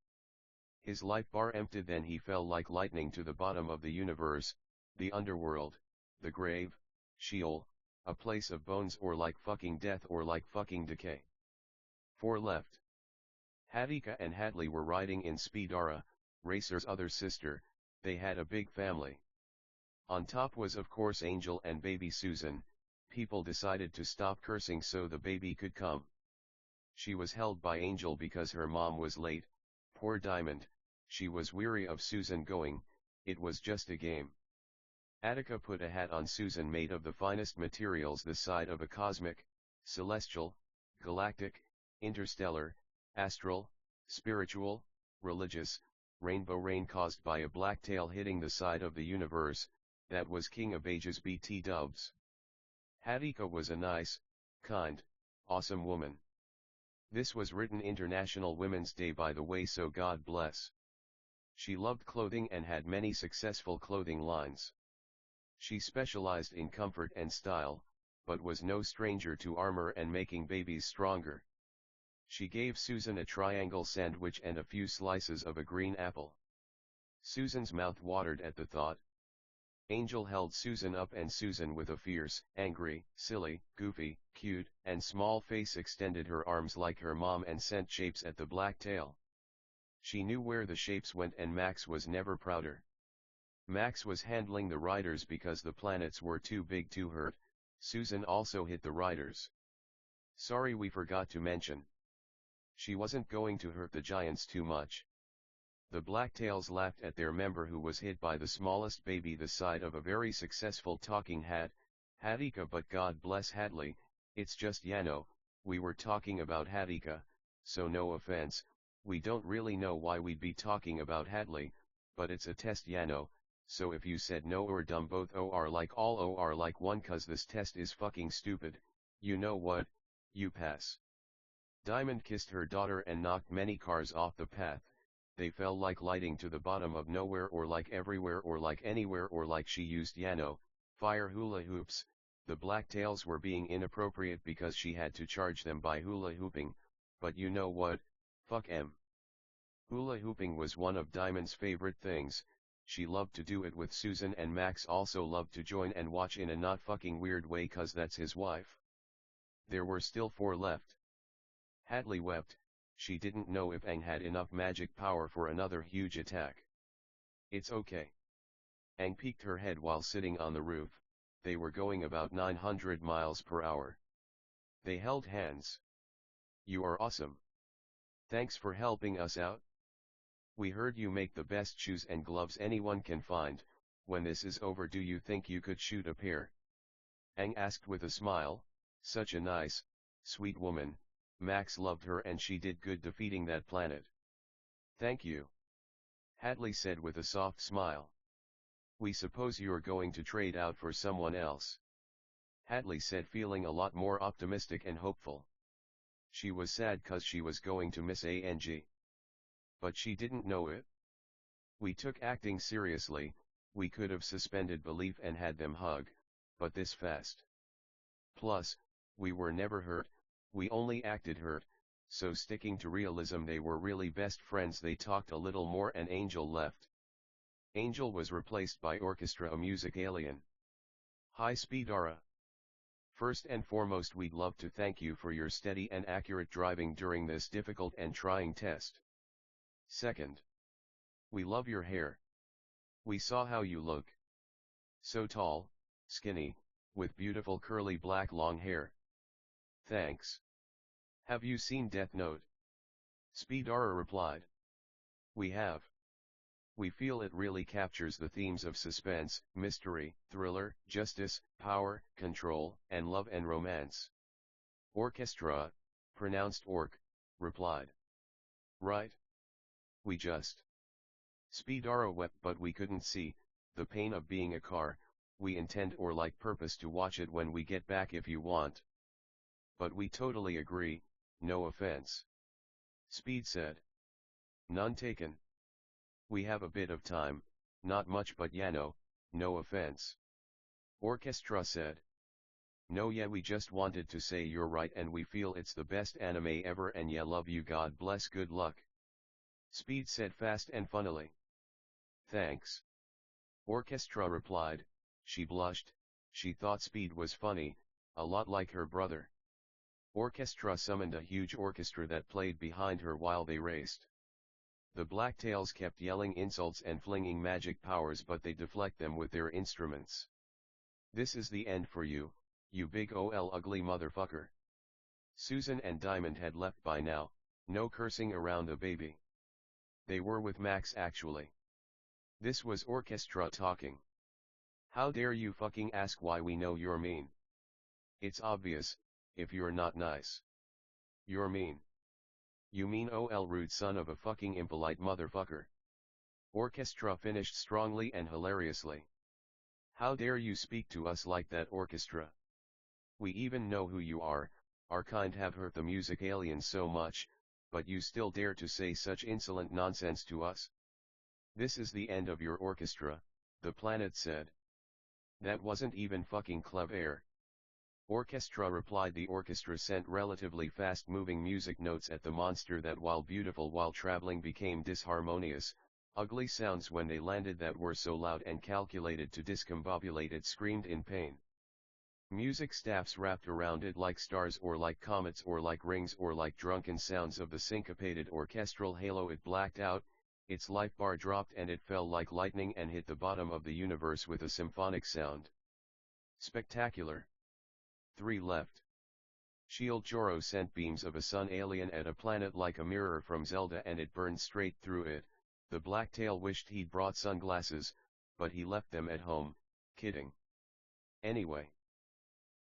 His life bar emptied, then he fell like lightning to the bottom of the universe, the underworld, the grave, Sheol, a place of bones, or like fucking death, or like fucking decay. 4 left. Hadika and Hadley were riding in Speedara, Racer's other sister. They had a big family. On top was of course Angel and baby Susan. People decided to stop cursing so the baby could come. She was held by Angel because her mom was late. Poor Diamond, she was weary of Susan going. It was just a game. Attica put a hat on Susan made of the finest materials, the side of a cosmic, celestial, galactic, interstellar, astral, spiritual, religious, rainbow rain caused by a black tail hitting the side of the universe. That was King of Ages BT dubs. Hadika was a nice, kind, awesome woman. This was written International Women's Day by the way, so God bless. She loved clothing and had many successful clothing lines. She specialized in comfort and style, but was no stranger to armor and making babies stronger. She gave Susan a triangle sandwich and a few slices of a green apple. Susan's mouth watered at the thought. Angel held Susan up, and Susan, with a fierce, angry, silly, goofy, cute, and small face, extended her arms like her mom and sent shapes at the black tail. She knew where the shapes went, and Max was never prouder. Max was handling the riders because the planets were too big to hurt. Susan also hit the riders. Sorry, we forgot to mention. She wasn't going to hurt the giants too much. The Blacktails laughed at their member who was hit by the smallest baby the side of a very successful talking hat, Hadika, but God bless Hadley, it's just Yano, we were talking about Hadika, so no offense, we don't really know why we'd be talking about Hadley, but it's a test Yano, so if you said no or dumb both or like all or like one, cause this test is fucking stupid, you know what, you pass. Diamond kissed her daughter and knocked many cars off the path. They fell like lightning to the bottom of nowhere, or like everywhere, or like anywhere, or like she used Yano, fire hula hoops. The Blacktails were being inappropriate because she had to charge them by hula hooping, but you know what, fuck em. Hula hooping was one of Diamond's favorite things. She loved to do it with Susan, and Max also loved to join and watch in a not fucking weird way cause that's his wife. There were still 4 left. Hadley wept. She didn't know if Aang had enough magic power for another huge attack. It's okay. Aang peeked her head while sitting on the roof. They were going about 900 miles per hour. They held hands. You are awesome. Thanks for helping us out. We heard you make the best shoes and gloves anyone can find. When this is over, do you think you could shoot a pair? Aang asked with a smile. Such a nice, sweet woman. Max loved her and she did good defeating that planet. Thank you. Hadley said with a soft smile. We suppose you're going to trade out for someone else. Hadley said, feeling a lot more optimistic and hopeful. She was sad cause she was going to miss Ang. But she didn't know it. We took acting seriously, we could have suspended belief and had them hug, but this fast. Plus, we were never hurt. We only acted hurt, so sticking to realism, they were really best friends. They talked a little more and Angel left. Angel was replaced by Orchestra, a music alien. Hi Speedara. First and foremost, we'd love to thank you for your steady and accurate driving during this difficult and trying test. Second, we love your hair. We saw how you look. So tall, skinny, with beautiful curly black long hair. Thanks. Have you seen Death Note? Speedara replied. We have. We feel it really captures the themes of suspense, mystery, thriller, justice, power, control, and love and romance. Orchestra, pronounced orc, replied. Right. We just. Speedara wept, but we couldn't see the pain of being a car. We intend or like purpose to watch it when we get back if you want. But we totally agree, no offense. Speed said. None taken. We have a bit of time, not much, but Yano, no offense. Orchestra said. No, yeah, we just wanted to say you're right and we feel it's the best anime ever and yeah, love you, God bless, good luck. Speed said fast and funnily. Thanks. Orchestra replied. She blushed, she thought Speed was funny, a lot like her brother. Orchestra summoned a huge orchestra that played behind her while they raced. The Blacktails kept yelling insults and flinging magic powers, but they deflect them with their instruments. This is the end for you, you big ol ugly motherfucker. Susan and Diamond had left by now, no cursing around the baby. They were with Max actually. This was Orchestra talking. How dare you fucking ask why we know you're mean? It's obvious, if you're not nice. You're mean. You mean ol rude son of a fucking impolite motherfucker. Orchestra finished strongly and hilariously. How dare you speak to us like that, Orchestra? We even know who you are, our kind have hurt the music aliens so much, but you still dare to say such insolent nonsense to us? This is the end of your orchestra, the planet said. That wasn't even fucking clever. Orchestra replied. The orchestra sent relatively fast-moving music notes at the monster that, while beautiful while traveling, became disharmonious, ugly sounds when they landed that were so loud and calculated to discombobulate it screamed in pain. Music staffs wrapped around it like stars or like comets or like rings or like drunken sounds of the syncopated orchestral halo. It blacked out, its life bar dropped, and it fell like lightning and hit the bottom of the universe with a symphonic sound. Spectacular. 3 left. Shield Joro sent beams of a sun alien at a planet like a mirror from Zelda, and it burned straight through it. The Blacktail wished he'd brought sunglasses, but he left them at home, kidding. Anyway.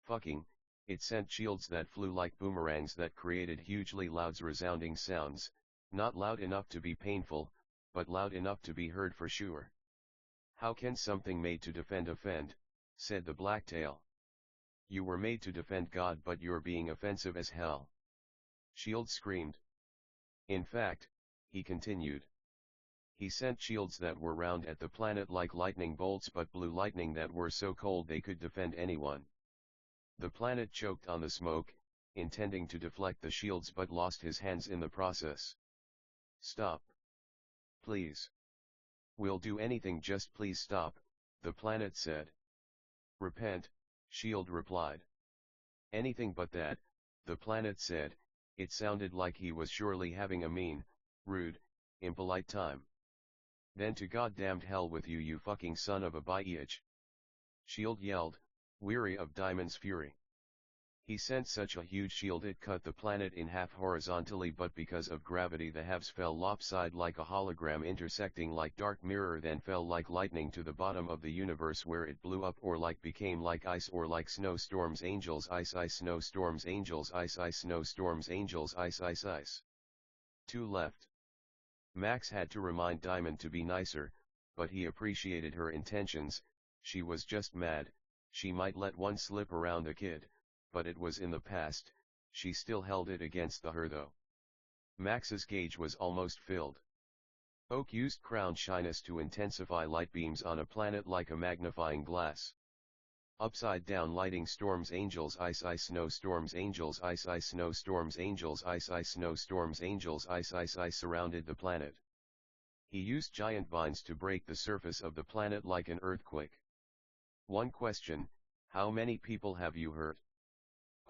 Fucking, it sent shields that flew like boomerangs that created hugely loud resounding sounds, not loud enough to be painful, but loud enough to be heard for sure. How can something made to defend offend, said the Blacktail. You were made to defend God, but you're being offensive as hell. Shield screamed. In fact, he continued. He sent shields that were round at the planet like lightning bolts, but blue lightning that were so cold they could defend anyone. The planet choked on the smoke, intending to deflect the shields, but lost his hands in the process. Stop. Please. We'll do anything, just please stop, the planet said. Repent, Shield replied. Anything but that, the planet said. It sounded like he was surely having a mean, rude, impolite time. Then to goddamned hell with you, you fucking son of a bitch. Shield yelled, weary of Diamond's fury. He sent such a huge shield it cut the planet in half horizontally, but because of gravity the halves fell lopsided like a hologram, intersecting like dark mirror, then fell like lightning to the bottom of the universe, where it blew up or like became like ice or like snowstorms. Angels ice ice snowstorms angels ice ice snowstorms angels ice ice ice. 2 left. Max had to remind Diamond to be nicer, but he appreciated her intentions. She was just mad. She might let one slip around the kid, but it was in the past. She still held it against her though. Max's gauge was almost filled. Oak used crown shyness to intensify light beams on a planet like a magnifying glass. Upside down lighting storms angels ice ice snowstorms angels ice ice snowstorms angels ice ice snowstorms angels ice ice ice surrounded the planet. He used giant vines to break the surface of the planet like an earthquake. One question, how many people have you hurt?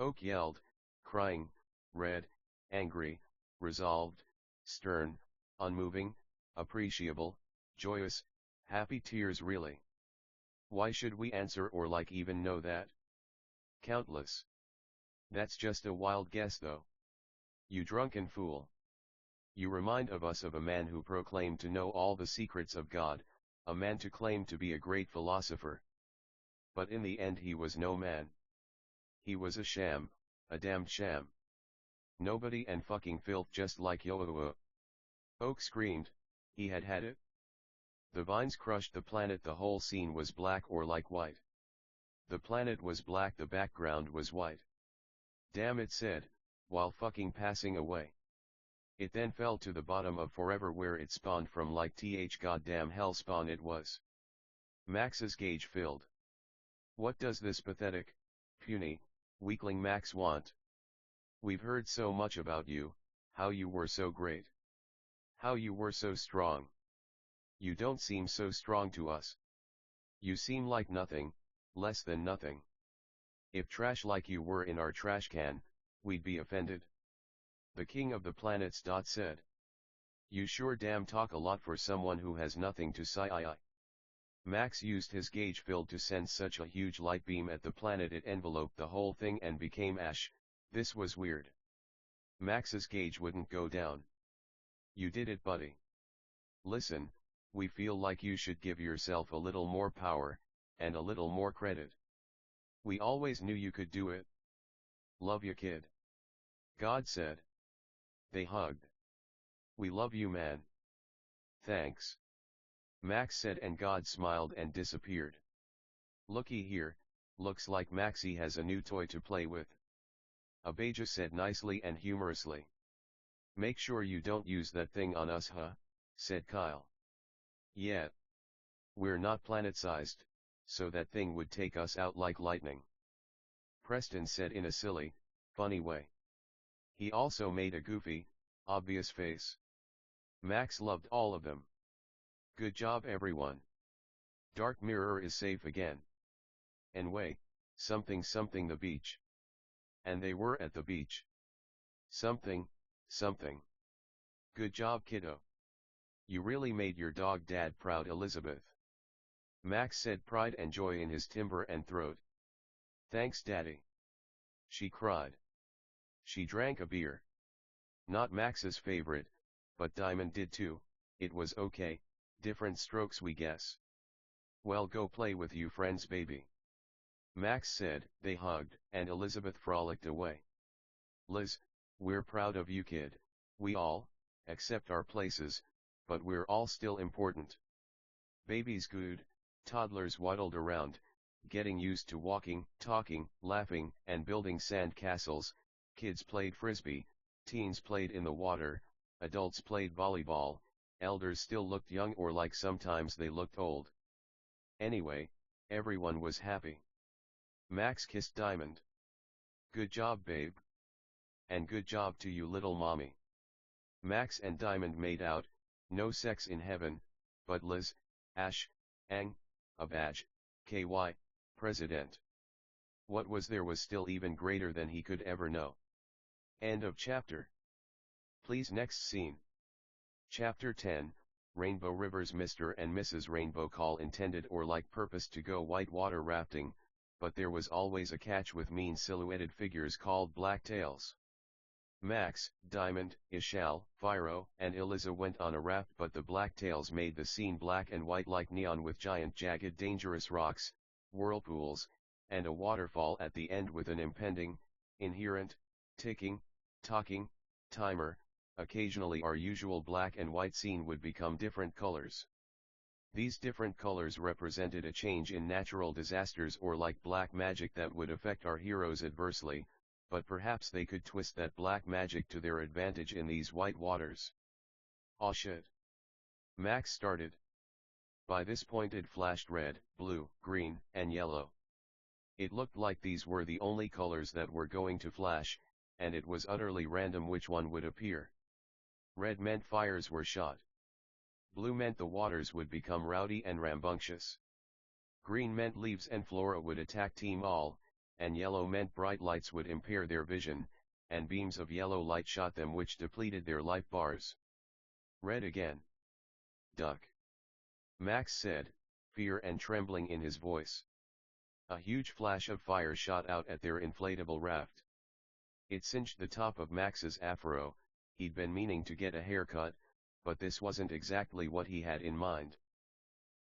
Oak yelled, crying, red, angry, resolved, stern, unmoving, appreciable, joyous, happy tears. Really? Why should we answer or like even know that? Countless. That's just a wild guess though. You drunken fool. You remind of us of a man who proclaimed to know all the secrets of God, a man to claim to be a great philosopher. But in the end he was no man. He was a sham, a damned sham. Nobody and fucking filth, just like Yoa. Oak screamed, he had had it. The vines crushed the planet. The whole scene was black or like white. The planet was black, the background was white. Damn, it said, while fucking passing away. It then fell to the bottom of forever, where it spawned from like goddamn hell spawn it was. Max's gauge filled. What does this pathetic, puny, weakling Max want? We've heard so much about you, how you were so great. How you were so strong. You don't seem so strong to us. You seem like nothing, less than nothing. If trash like you were in our trash can, we'd be offended. The king of the planets. Said. You sure damn talk a lot for someone who has nothing to say. Max used his gauge field to send such a huge light beam at the planet it enveloped the whole thing and became ash. This was weird. Max's gauge wouldn't go down. You did it, buddy. Listen, we feel like you should give yourself a little more power, and a little more credit. We always knew you could do it. Love you, kid. God said. They hugged. We love you, man. Thanks. Max said, and God smiled and disappeared. Looky here, looks like Maxie has a new toy to play with. Abijah said nicely and humorously. Make sure you don't use that thing on us, huh? Said Kyle. Yeah. We're not planet-sized, so that thing would take us out like lightning. Preston said in a silly, funny way. He also made a goofy, obvious face. Max loved all of them. Good job, everyone. Dark Mirror is safe again. Anyway, something the beach. And they were at the beach. Something. Good job, kiddo. You really made your dog dad proud, Elizabeth. Max said, pride and joy in his timbre and throat. Thanks, daddy. She cried. She drank a beer. Not Max's favorite, but Diamond did too. It was okay, different strokes we guess. Well, go play with you friends, baby. Max said. They hugged, and Elizabeth frolicked away. Liz, we're proud of you, kid. We all, accept our places, but we're all still important. Baby's good. Toddlers waddled around, getting used to walking, talking, laughing, and building sand castles. Kids played frisbee, teens played in the water, adults played volleyball, elders still looked young, or like sometimes they looked old. Anyway, everyone was happy. Max kissed Diamond. Good job, babe. And good job to you, little mommy. Max and Diamond made out. No sex in heaven, but Liz, Ash, Ang, Abaj, KY, President. What was there was still even greater than he could ever know. End of chapter. Please next scene. Chapter 10, Rainbow Rivers. Mr. and Mrs. Rainbow call intended or like purpose to go whitewater rafting, but there was always a catch with mean silhouetted figures called blacktails. Max, Diamond, Ishal, Phiro, and Eliza went on a raft, but the blacktails made the scene black and white like neon, with giant jagged dangerous rocks, whirlpools, and a waterfall at the end with an impending, inherent, ticking, talking, timer. Occasionally our usual black and white scene would become different colors. These different colors represented a change in natural disasters or like black magic that would affect our heroes adversely, but perhaps they could twist that black magic to their advantage in these white waters. Aw shit. Max started. By this point it flashed red, blue, green, and yellow. It looked like these were the only colors that were going to flash, and it was utterly random which one would appear. Red meant fires were shot. Blue meant the waters would become rowdy and rambunctious. Green meant leaves and flora would attack Team All, and yellow meant bright lights would impair their vision, and beams of yellow light shot them which depleted their life bars. Red again. Duck. Max said, fear and trembling in his voice. A huge flash of fire shot out at their inflatable raft. It singed the top of Max's afro. He'd been meaning to get a haircut, but this wasn't exactly what he had in mind.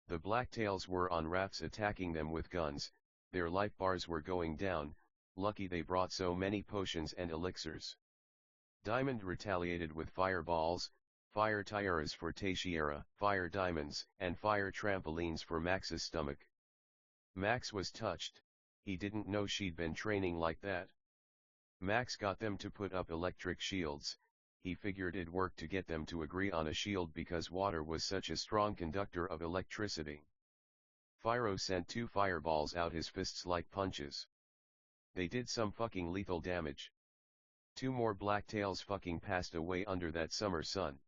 The blacktails were on rafts attacking them with guns. Their life bars were going down. Lucky they brought so many potions and elixirs. Diamond retaliated with fireballs, fire tiaras for Teixeira, fire diamonds, and fire trampolines for Max's stomach. Max was touched. He didn't know she'd been training like that. Max got them to put up electric shields. He figured it'd work to get them to agree on a shield because water was such a strong conductor of electricity. Phiro sent 2 fireballs out his fists like punches. They did some fucking lethal damage. 2 more blacktails fucking passed away under that summer sun.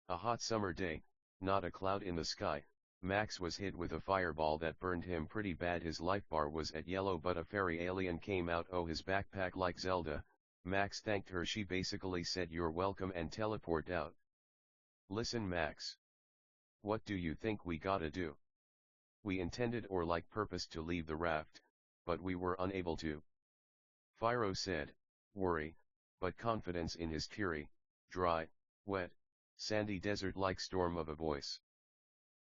A hot summer day, not a cloud in the sky, Max was hit with a fireball that burned him pretty bad. His life bar was at yellow, but a fairy alien came out of his backpack like Zelda. Max thanked her. She basically said you're welcome and teleport out. Listen Max. What do you think we gotta do? We intended or like purpose to leave the raft, but we were unable to. Fyro said, worry, but confidence in his teary, dry, wet, sandy desert-like storm of a voice.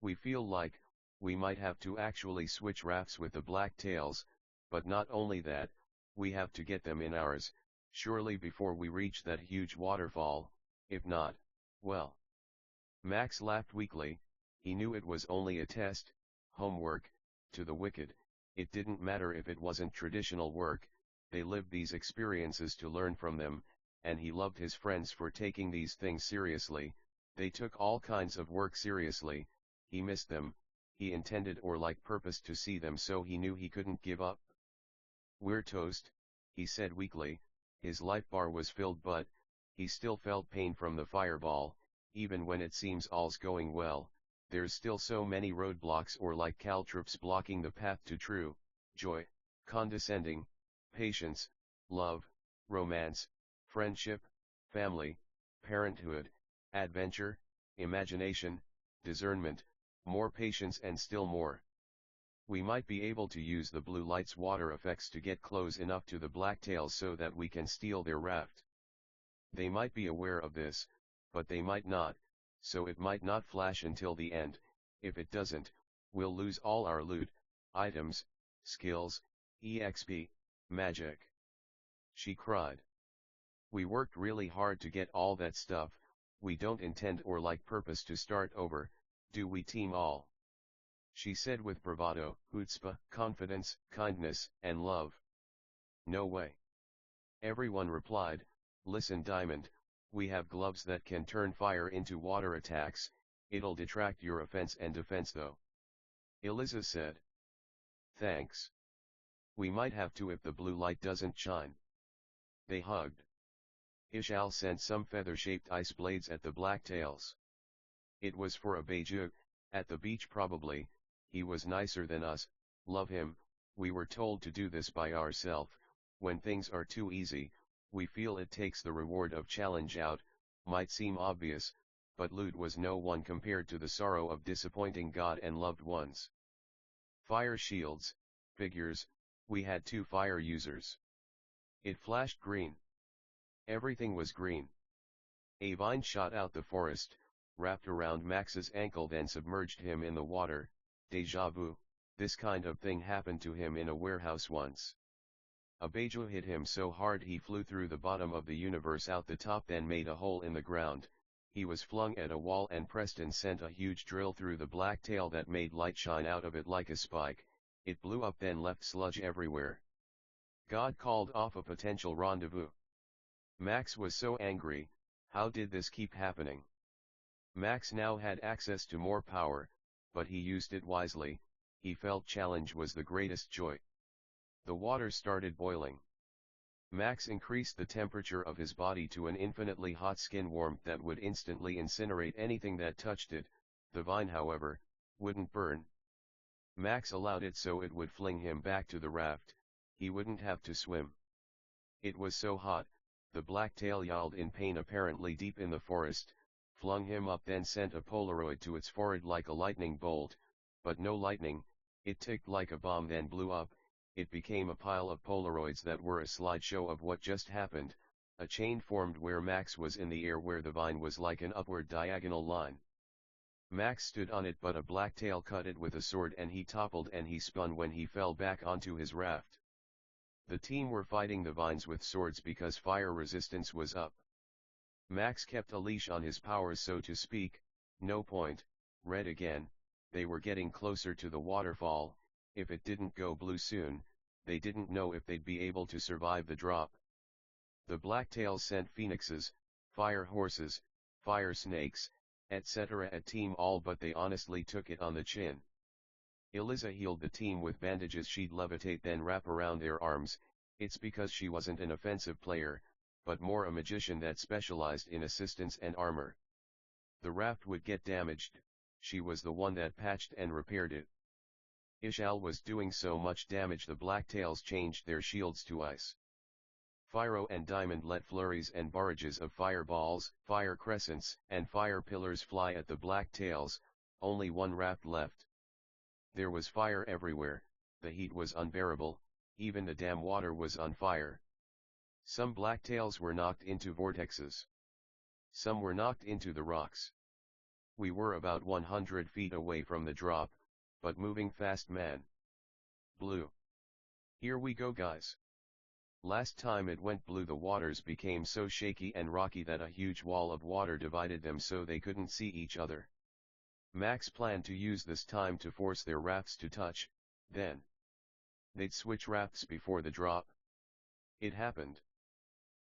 We feel like, we might have to actually switch rafts with the blacktails, but not only that, we have to get them in ours, surely before we reach that huge waterfall. If not, well. Max laughed weakly. He knew it was only a test, homework. To the wicked, it didn't matter if it wasn't traditional work. They lived these experiences to learn from them, and he loved his friends for taking these things seriously. They took all kinds of work seriously. He missed them. He intended or like purposed to see them, so he knew he couldn't give up. We're toast, he said weakly. His life bar was filled, but he still felt pain from the fireball. Even when it seems all's going well, there's still so many roadblocks or like caltrops blocking the path to true joy, condescending, patience, love, romance, friendship, family, parenthood, adventure, imagination, discernment, more patience, and still more. We might be able to use the blue light's water effects to get close enough to the blacktails so that we can steal their raft. They might be aware of this, but they might not, so it might not flash until the end. If it doesn't, we'll lose all our loot, items, skills, EXP, magic. She cried. We worked really hard to get all that stuff. We don't intend or like purpose to start over, do we, team all? She said with bravado, chutzpah, confidence, kindness, and love. No way. Everyone replied. Listen Diamond, we have gloves that can turn fire into water attacks. It'll detract your offense and defense though. Eliza said. Thanks. We might have to if the blue light doesn't shine. They hugged. Ishal sent some feather-shaped ice blades at the blacktails. It was for a beiju, at the beach probably. He was nicer than us. Love him. We were told to do this by ourselves. When things are too easy, we feel it takes the reward of challenge out. Might seem obvious, but loot was no one compared to the sorrow of disappointing God and loved ones. Fire shields, figures, we had 2 fire users. It flashed green. Everything was green. A vine shot out the forest, wrapped around Max's ankle, then submerged him in the water. Deja vu, this kind of thing happened to him in a warehouse once. A beiju hit him so hard he flew through the bottom of the universe out the top, then made a hole in the ground. He was flung at a wall and Preston sent a huge drill through the black tail that made light shine out of it like a spike. It blew up, then left sludge everywhere. God called off a potential rendezvous. Max was so angry. How did this keep happening? Max now had access to more power, but he used it wisely. He felt challenge was the greatest joy. The water started boiling. Max increased the temperature of his body to an infinitely hot skin warmth that would instantly incinerate anything that touched it. The vine, however, wouldn't burn. Max allowed it so it would fling him back to the raft. He wouldn't have to swim. It was so hot, the blacktail yowled in pain, apparently deep in the forest, flung him up, then sent a Polaroid to its forehead like a lightning bolt, but no lightning. It ticked like a bomb, then blew up. It became a pile of Polaroids that were a slideshow of what just happened. A chain formed where Max was in the air, where the vine was like an upward diagonal line. Max stood on it, but a blacktail cut it with a sword and he toppled and he spun when he fell back onto his raft. The team were fighting the vines with swords because fire resistance was up. Max kept a leash on his powers, so to speak. No point. Red again. They were getting closer to the waterfall. If it didn't go blue soon, they didn't know if they'd be able to survive the drop. The blacktails sent phoenixes, fire horses, fire snakes, etc. at team all, but they honestly took it on the chin. Eliza healed the team with bandages she'd levitate then wrap around their arms. It's because she wasn't an offensive player, but more a magician that specialized in assistance and armor. The raft would get damaged, she was the one that patched and repaired it. Ishal was doing so much damage the Blacktails changed their shields to ice. Fyro and Diamond let flurries and barrages of fireballs, fire crescents, and fire pillars fly at the Blacktails, only one raft left. There was fire everywhere, the heat was unbearable, even the dam water was on fire. Some Blacktails were knocked into vortexes. Some were knocked into the rocks. We were about 100 feet away from the drop, but moving fast man. Blue. Here we go guys. Last time it went blue the waters became so shaky and rocky that a huge wall of water divided them so they couldn't see each other. Max planned to use this time to force their rafts to touch, then they'd switch rafts before the drop. It happened.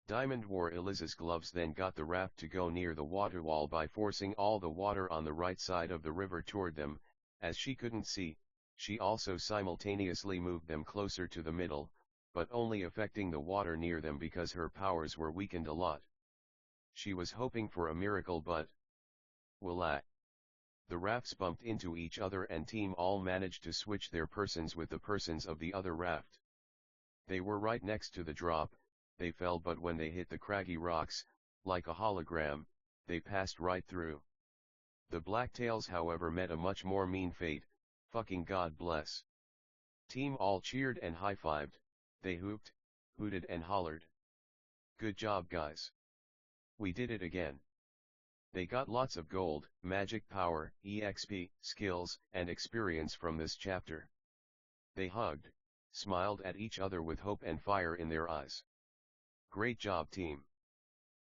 Diamond wore Eliza's gloves then got the raft to go near the water wall by forcing all the water on the right side of the river toward them. As she couldn't see, she also simultaneously moved them closer to the middle, but only affecting the water near them because her powers were weakened a lot. She was hoping for a miracle but voila! The rafts bumped into each other and Team All managed to switch their persons with the persons of the other raft. They were right next to the drop, they fell but when they hit the craggy rocks, like a hologram, they passed right through. The Blacktails however met a much more mean fate, fucking God bless. Team All cheered and high-fived, they hooped, hooted and hollered. Good job guys. We did it again. They got lots of gold, magic power, EXP, skills, and experience from this chapter. They hugged, smiled at each other with hope and fire in their eyes. Great job team.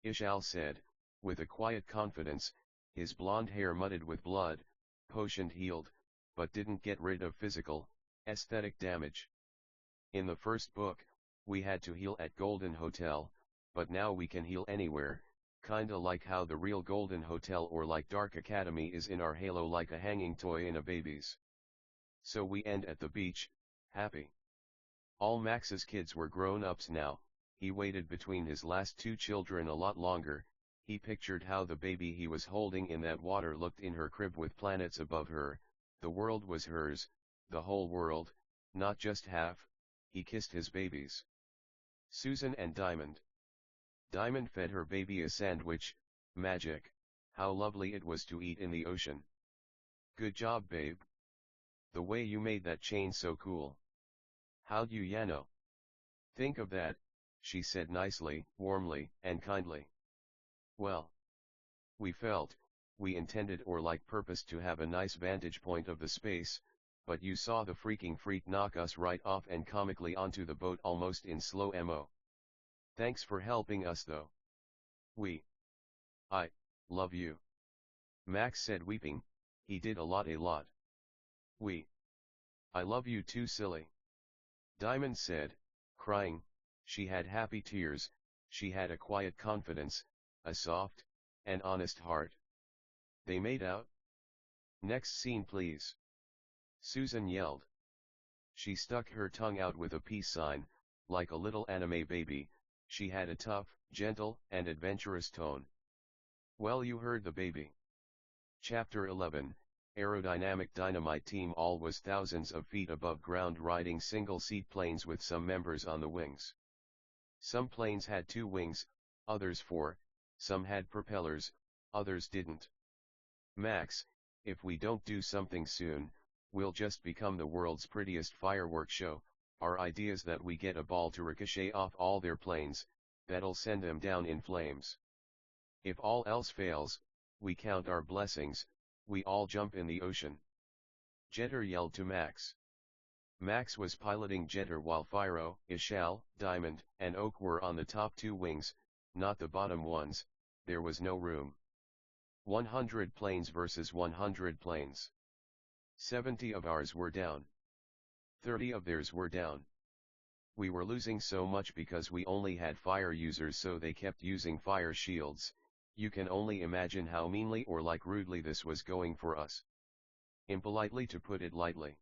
Ishal said, with a quiet confidence, his blonde hair muddied with blood, potioned healed, but didn't get rid of physical, aesthetic damage. In the first book, we had to heal at Golden Hotel, but now we can heal anywhere, kinda like how the real Golden Hotel or like Dark Academy is in our Halo like a hanging toy in a baby's. So we end at the beach, happy. All Max's kids were grown-ups now, he waited between his last two children a lot longer, he pictured how the baby he was holding in that water looked in her crib with planets above her, the world was hers, the whole world, not just half, he kissed his babies. Susan and Diamond. Diamond fed her baby a sandwich, magic, how lovely it was to eat in the ocean. Good job babe. The way you made that chain so cool. How'd you know? Think of that, she said nicely, warmly, and kindly. Well, we felt, we intended or like purposed to have a nice vantage point of the space, but you saw the freaking freak knock us right off and comically onto the boat almost in slow-mo. Thanks for helping us though. I love you. Max said weeping, he did a lot. I love you too silly. Diamond said, crying, she had happy tears, she had a quiet confidence, a soft, and honest heart. They made out? Next scene please. Susan yelled. She stuck her tongue out with a peace sign, like a little anime baby, she had a tough, gentle, and adventurous tone. Well you heard the baby. Chapter 11, Aerodynamic Dynamite Team All was thousands of feet above ground riding single-seat planes with some members on the wings. Some planes had 2 wings, others 4, some had propellers, others didn't. Max, if we don't do something soon, we'll just become the world's prettiest fireworks show. Our idea's that we get a ball to ricochet off all their planes, that'll send them down in flames. If all else fails, we count our blessings, we all jump in the ocean. Jeter yelled to Max. Max was piloting Jeter while Fyro, Ishal, Diamond, and Oak were on the top 2 wings, not the bottom ones, there was no room. 100 planes versus 100 planes. 70 of ours were down. 30 of theirs were down. We were losing so much because we only had fire users so they kept using fire shields, you can only imagine how meanly or like rudely this was going for us. Impolitely to put it lightly.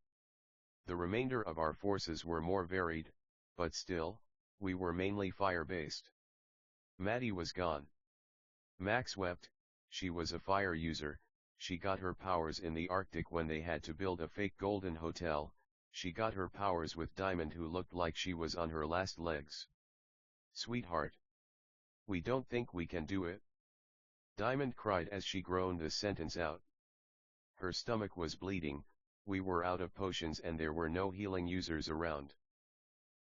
The remainder of our forces were more varied, but still, we were mainly fire-based. Maddie was gone. Max wept, She was a fire user. She got her powers in the Arctic when they had to build a fake golden hotel. She got her powers with Diamond, who looked like she was on her last legs. Sweetheart. We don't think we can do it. Diamond cried as she groaned the sentence out. Her stomach was bleeding, we were out of potions and there were no healing users around.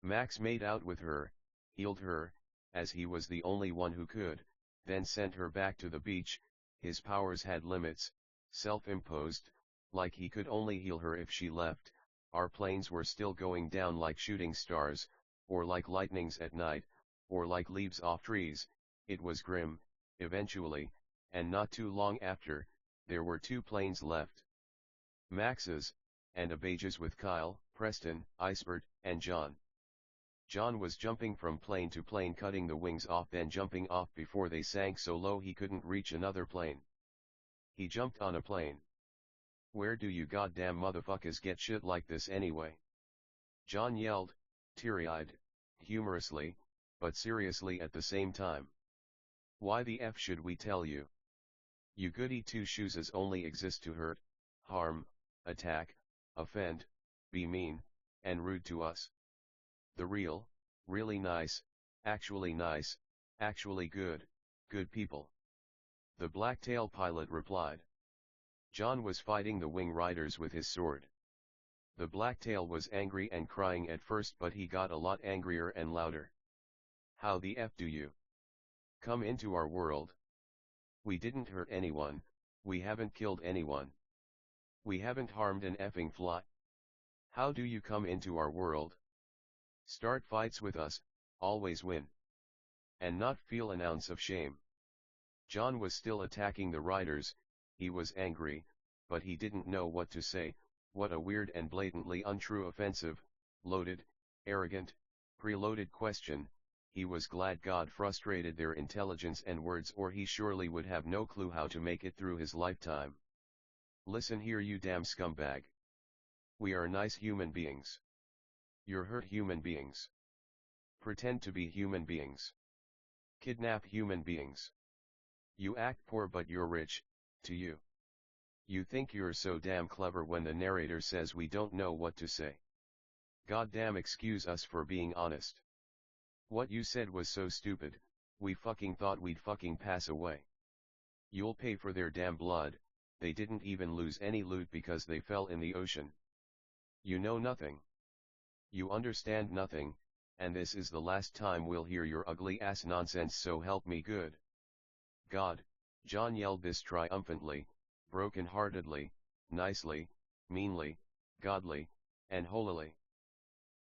Max made out with her, healed her, as he was the only one who could, then sent her back to the beach. His powers had limits, self-imposed, like he could only heal her if she left. Our planes were still going down like shooting stars, or like lightnings at night, or like leaves off trees. It was grim. Eventually, and not too long after, there were 2 planes left. Max's, and Abage's with Kyle, Preston, Icebert, and John. John was jumping from plane to plane, cutting the wings off, then jumping off before they sank so low he couldn't reach another plane. He jumped on a plane. Where do you goddamn motherfuckers get shit like this anyway? John yelled, teary-eyed, humorously, but seriously at the same time. Why the F should we tell you? You goody 2-shoeses only exist to hurt, harm, attack, offend, be mean, and rude to us. The real, really nice, actually good, good people. The blacktail pilot replied. John was fighting the wing riders with his sword. The blacktail was angry and crying at first, but he got a lot angrier and louder. How the F do you come into our world? We didn't hurt anyone, we haven't killed anyone. We haven't harmed an effing fly. How do you come into our world? Start fights with us, always win. And not feel an ounce of shame. John was still attacking the riders. He was angry, but he didn't know what to say. What a weird and blatantly untrue, offensive, loaded, arrogant, preloaded question. He was glad God frustrated their intelligence and words, or he surely would have no clue how to make it through his lifetime. Listen here, you damn scumbag. We are nice human beings. You're hurt human beings. Pretend to be human beings. Kidnap human beings. You act poor but you're rich, to you. You think you're so damn clever when the narrator says we don't know what to say. Goddamn excuse us for being honest. What you said was so stupid, we fucking thought we'd fucking pass away. You'll pay for their damn blood. They didn't even lose any loot because they fell in the ocean. You know nothing. You understand nothing, and this is the last time we'll hear your ugly ass nonsense, so help me good God. John yelled this triumphantly, broken-heartedly, nicely, meanly, godly, and holily.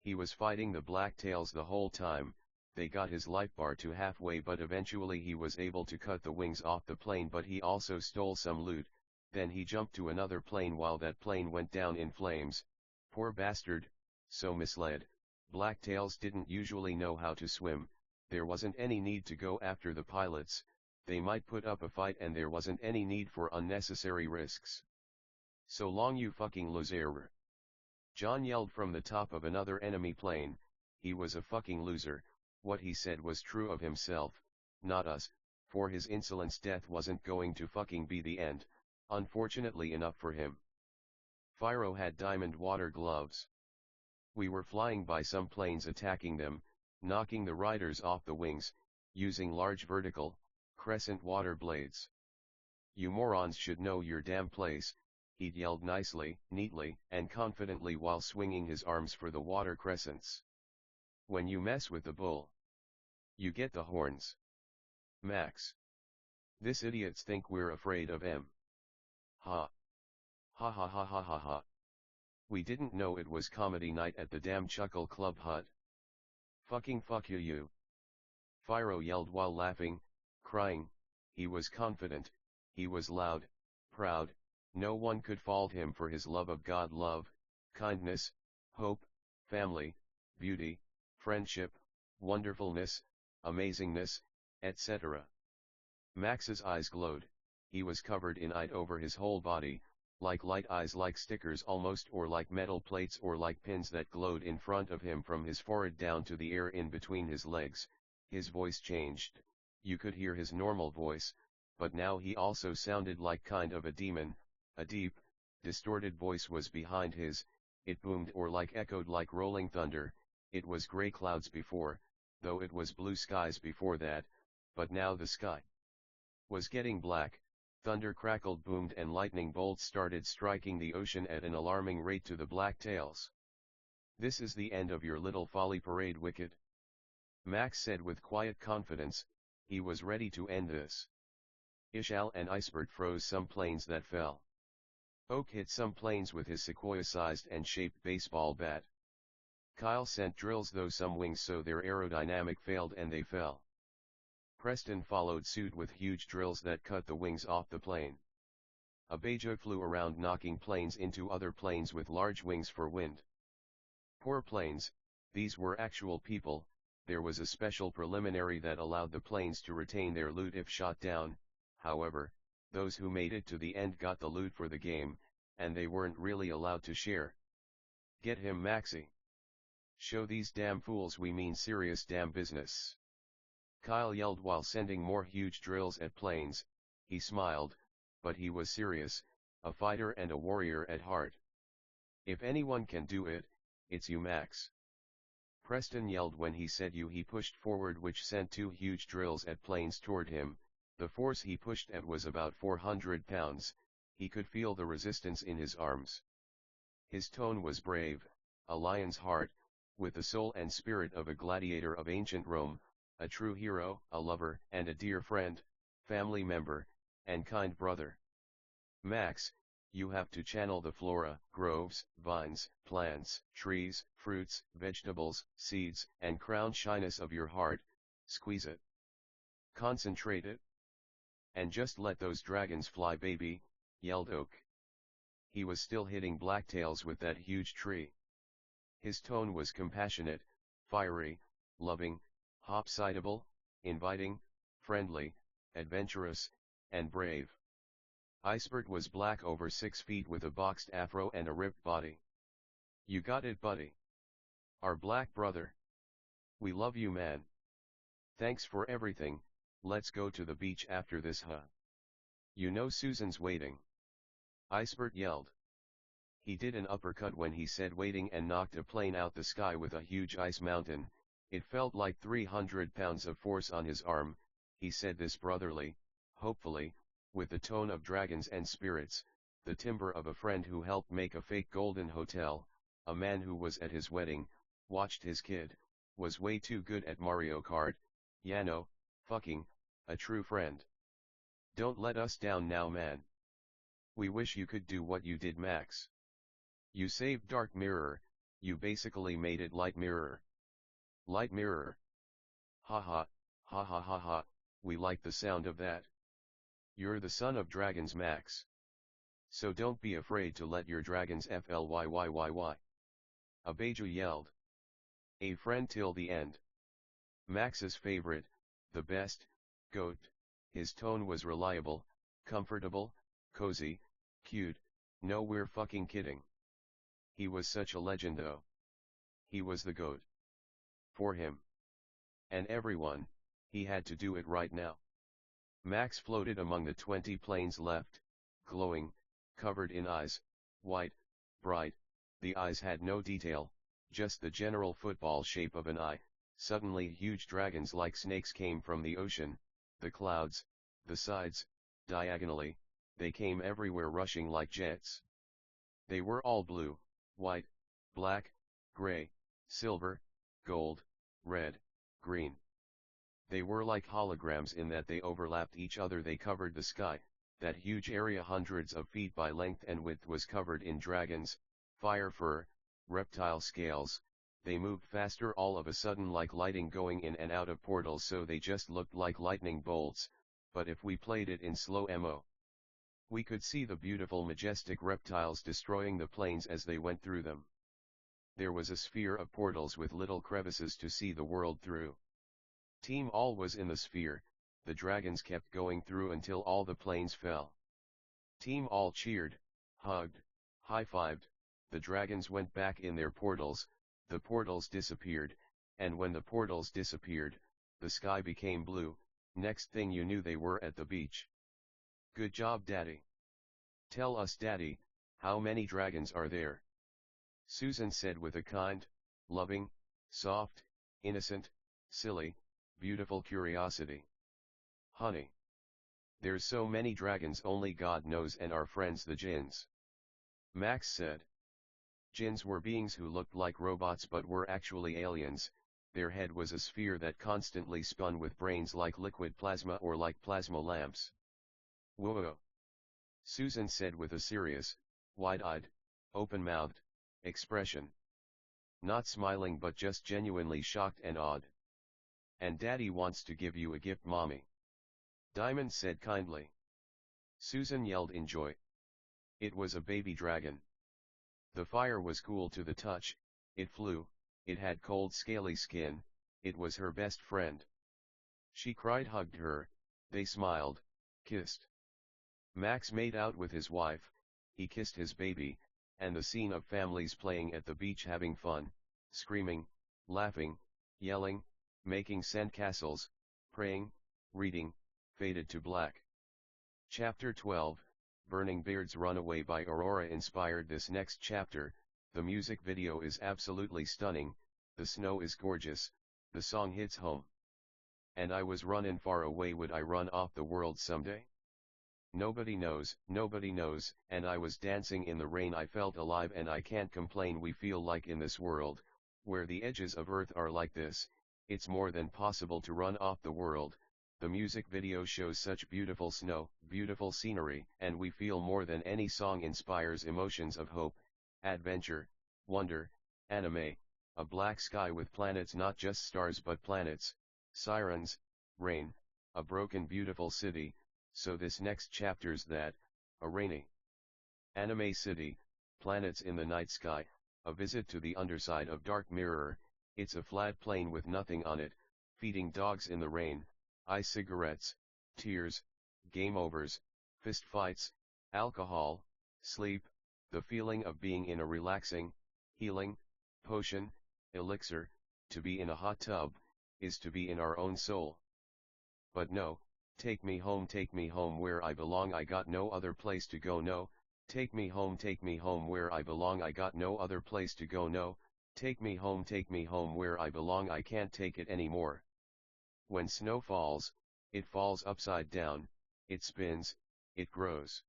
He was fighting the blacktails the whole time. They got his life bar to halfway, but eventually he was able to cut the wings off the plane, but he also stole some loot. Then he jumped to another plane while that plane went down in flames. Poor bastard, so misled. Blacktails didn't usually know how to swim. There wasn't any need to go after the pilots. They might put up a fight and there wasn't any need for unnecessary risks. So long, you fucking loser. John yelled from the top of another enemy plane. He was a fucking loser. What he said was true of himself, not us. For his insolence, death wasn't going to fucking be the end, unfortunately enough for him. Fyro had diamond water gloves. We were flying by some planes, attacking them, knocking the riders off the wings, using large vertical, crescent water blades. You morons should know your damn place, he'd yelled nicely, neatly, and confidently while swinging his arms for the water crescents. When you mess with the bull, you get the horns. Max. This idiots think we're afraid of him. Ha. Ha ha ha ha ha ha. We didn't know it was comedy night at the damn Chuckle Club hut. Fucking fuck you. Fyro yelled while laughing, crying. He was confident, he was loud, proud. No one could fault him for his love of God, love, kindness, hope, family, beauty, friendship, wonderfulness, amazingness, etc. Max's eyes glowed. He was covered in light over his whole body, like light eyes, like stickers almost, or like metal plates, or like pins that glowed in front of him from his forehead down to the air in between his legs. His voice changed. You could hear his normal voice, but now he also sounded like kind of a demon. A deep, distorted voice was behind his, it boomed or like echoed like rolling thunder. It was gray clouds before, though it was blue skies before that, but now the sky was getting black. Thunder crackled, boomed, and lightning bolts started striking the ocean at an alarming rate to the black tails. "This is the end of your little folly parade, wicked," Max said with quiet confidence. He was ready to end this. Ishal and Icebert froze some planes that fell. Oak hit some planes with his sequoia-sized and shaped baseball bat. Kyle sent drills, though some wings so their aerodynamic failed and they fell. Preston followed suit with huge drills that cut the wings off the plane. Abejo flew around, knocking planes into other planes with large wings for wind. Poor planes, these were actual people. There was a special preliminary that allowed the planes to retain their loot if shot down. However, those who made it to the end got the loot for the game, and they weren't really allowed to share. "Get him, Maxie. Show these damn fools we mean serious damn business," Kyle yelled while sending more huge drills at planes. He smiled, but he was serious, a fighter and a warrior at heart. "If anyone can do it, it's you, Max." Preston yelled when he said you. He pushed forward, which sent two huge drills at planes toward him. The force he pushed at was about 400 pounds, he could feel the resistance in his arms. His tone was brave, a lion's heart, with the soul and spirit of a gladiator of ancient Rome, a true hero, a lover, and a dear friend, family member, and kind brother. "Max, you have to channel the flora, groves, vines, plants, trees, fruits, vegetables, seeds, and crown shyness of your heart, squeeze it. Concentrate it. And just let those dragons fly, baby," yelled Oak. He was still hitting blacktails with that huge tree. His tone was compassionate, fiery, loving, hospitable, inviting, friendly, adventurous, and brave. Icebert was black, over 6 feet, with a boxed afro and a ripped body. "You got it, buddy. Our black brother. We love you, man. Thanks for everything. Let's go to the beach after this, huh? You know Susan's waiting," Icebert yelled. He did an uppercut when he said waiting and knocked a plane out the sky with a huge ice mountain. It felt like 300 pounds of force on his arm. He said this brotherly, hopefully, with the tone of dragons and spirits, the timbre of a friend who helped make a fake golden hotel, a man who was at his wedding, watched his kid, was way too good at Mario Kart, fucking, a true friend. "Don't let us down now, man. We wish you could do what you did, Max. You saved Dark Mirror, you basically made it Light Mirror." "Light Mirror. Ha ha, ha ha ha ha, we like the sound of that. You're the son of dragons, Max. So don't be afraid to let your dragons flyyyy. Abejo yelled. "A friend till the end. Max's favorite, the best, goat." His tone was reliable, comfortable, cozy, cute. "No, we're fucking kidding. He was such a legend though. He was the goat. For him. And everyone, he had to do it right now." Max floated among the 20 planes left, glowing, covered in eyes, white, bright. The eyes had no detail, just the general football shape of an eye. Suddenly huge dragons like snakes came from the ocean, the clouds, the sides, diagonally. They came everywhere, rushing like jets. They were all blue, white, black, gray, silver, gold, red, green. They were like holograms in that they overlapped each other. They covered the sky. That huge area, hundreds of feet by length and width, was covered in dragons, fire fur, reptile scales. They moved faster all of a sudden, like lighting going in and out of portals, so they just looked like lightning bolts. But if we played it in slow mo, we could see the beautiful majestic reptiles destroying the planes as they went through them. There was a sphere of portals with little crevices to see the world through. Team All was in the sphere. The dragons kept going through until all the planes fell. Team All cheered, hugged, high-fived. The dragons went back in their portals. The portals disappeared, and when the portals disappeared, the sky became blue. Next thing you knew, they were at the beach. Good job, Daddy. Tell us, Daddy, how many dragons are there? Susan said with a kind, loving, soft, innocent, silly, beautiful curiosity. Honey. There's so many dragons only God knows, and our friends the jinns. Max said. Jinns were beings who looked like robots but were actually aliens. Their head was a sphere that constantly spun with brains like liquid plasma or like plasma lamps. Whoa! Susan said with a serious, wide-eyed, open-mouthed expression. Not smiling but just genuinely shocked and awed. And Daddy wants to give you a gift, Mommy. Diamond said kindly. Susan yelled in joy. It was a baby dragon. The fire was cool to the touch, it flew, it had cold scaly skin, it was her best friend. She cried, hugged her, they smiled, kissed. Max made out with his wife, he kissed his baby, and the scene of families playing at the beach having fun, screaming, laughing, yelling, making sandcastles, praying, reading, faded to black. Chapter 12, Burning Beards Runaway by Aurora inspired this next chapter. The music video is absolutely stunning, the snow is gorgeous, the song hits home. And I was running far away, would I run off the world someday? Nobody knows, and I was dancing in the rain, I felt alive and I can't complain. We feel like in this world, where the edges of earth are like this, it's more than possible to run off the world. The music video shows such beautiful snow, beautiful scenery, and we feel more than any song inspires emotions of hope, adventure, wonder, anime, a black sky with planets, not just stars but planets, sirens, rain, a broken beautiful city. So this next chapter's that, a rainy anime city, planets in the night sky, a visit to the underside of Dark Mirror. It's a flat plane with nothing on it, feeding dogs in the rain, cigarettes, tears, game overs, fist fights, alcohol, sleep, the feeling of being in a relaxing, healing, potion, elixir. To be in a hot tub, is to be in our own soul. But no, take me home where I belong, I got no other place to go. No, take me home where I belong, I got no other place to go. No, take me home where I belong, I can't take it anymore. When snow falls, it falls upside down, it spins, it grows.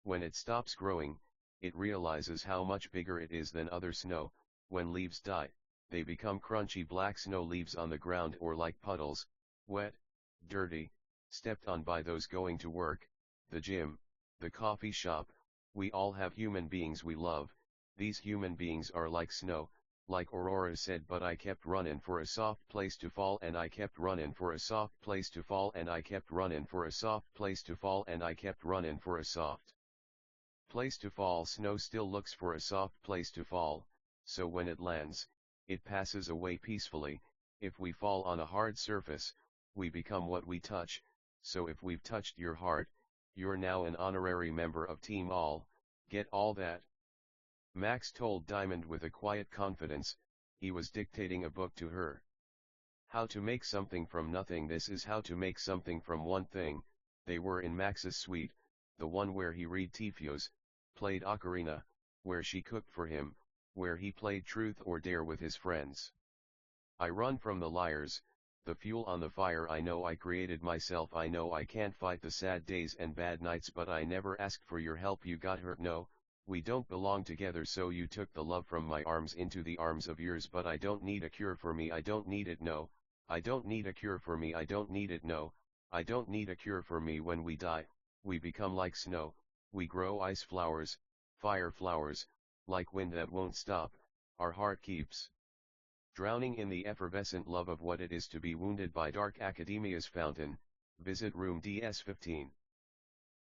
When it stops growing, it realizes how much bigger it is than other snow. When leaves die, they become crunchy black snow leaves on the ground, or like puddles, wet, dirty, stepped on by those going to work, the gym, the coffee shop. We all have human beings we love. These human beings are like snow, like Aurora said, but I kept running for a soft place to fall, and I kept running for a soft place to fall, and I kept running for a soft place to fall, and I kept running for a soft place to fall. Snow still looks for a soft place to fall, so when it lands, it passes away peacefully. If we fall on a hard surface, we become what we touch. So if we've touched your heart, you're now an honorary member of Team All. Get all that? Max told Diamond with a quiet confidence. He was dictating a book to her. How to make something from nothing. This is how to make something from one thing. They were in Max's suite, the one where he read Tifios, played ocarina, where she cooked for him, where he played truth or dare with his friends. I run from the liars, the fuel on the fire. I know I created myself. I know I can't fight the sad days and bad nights, but I never asked for your help. You got hurt. No, we don't belong together, so you took the love from my arms into the arms of yours. But I don't need a cure for me. I don't need it. No, I don't need a cure for me. I don't need it. No, I don't need a cure for me. When we die, we become like snow. We grow ice flowers, fire flowers, like wind that won't stop. Our heart keeps drowning in the effervescent love of what it is to be wounded by dark academia's fountain. Visit room DS15.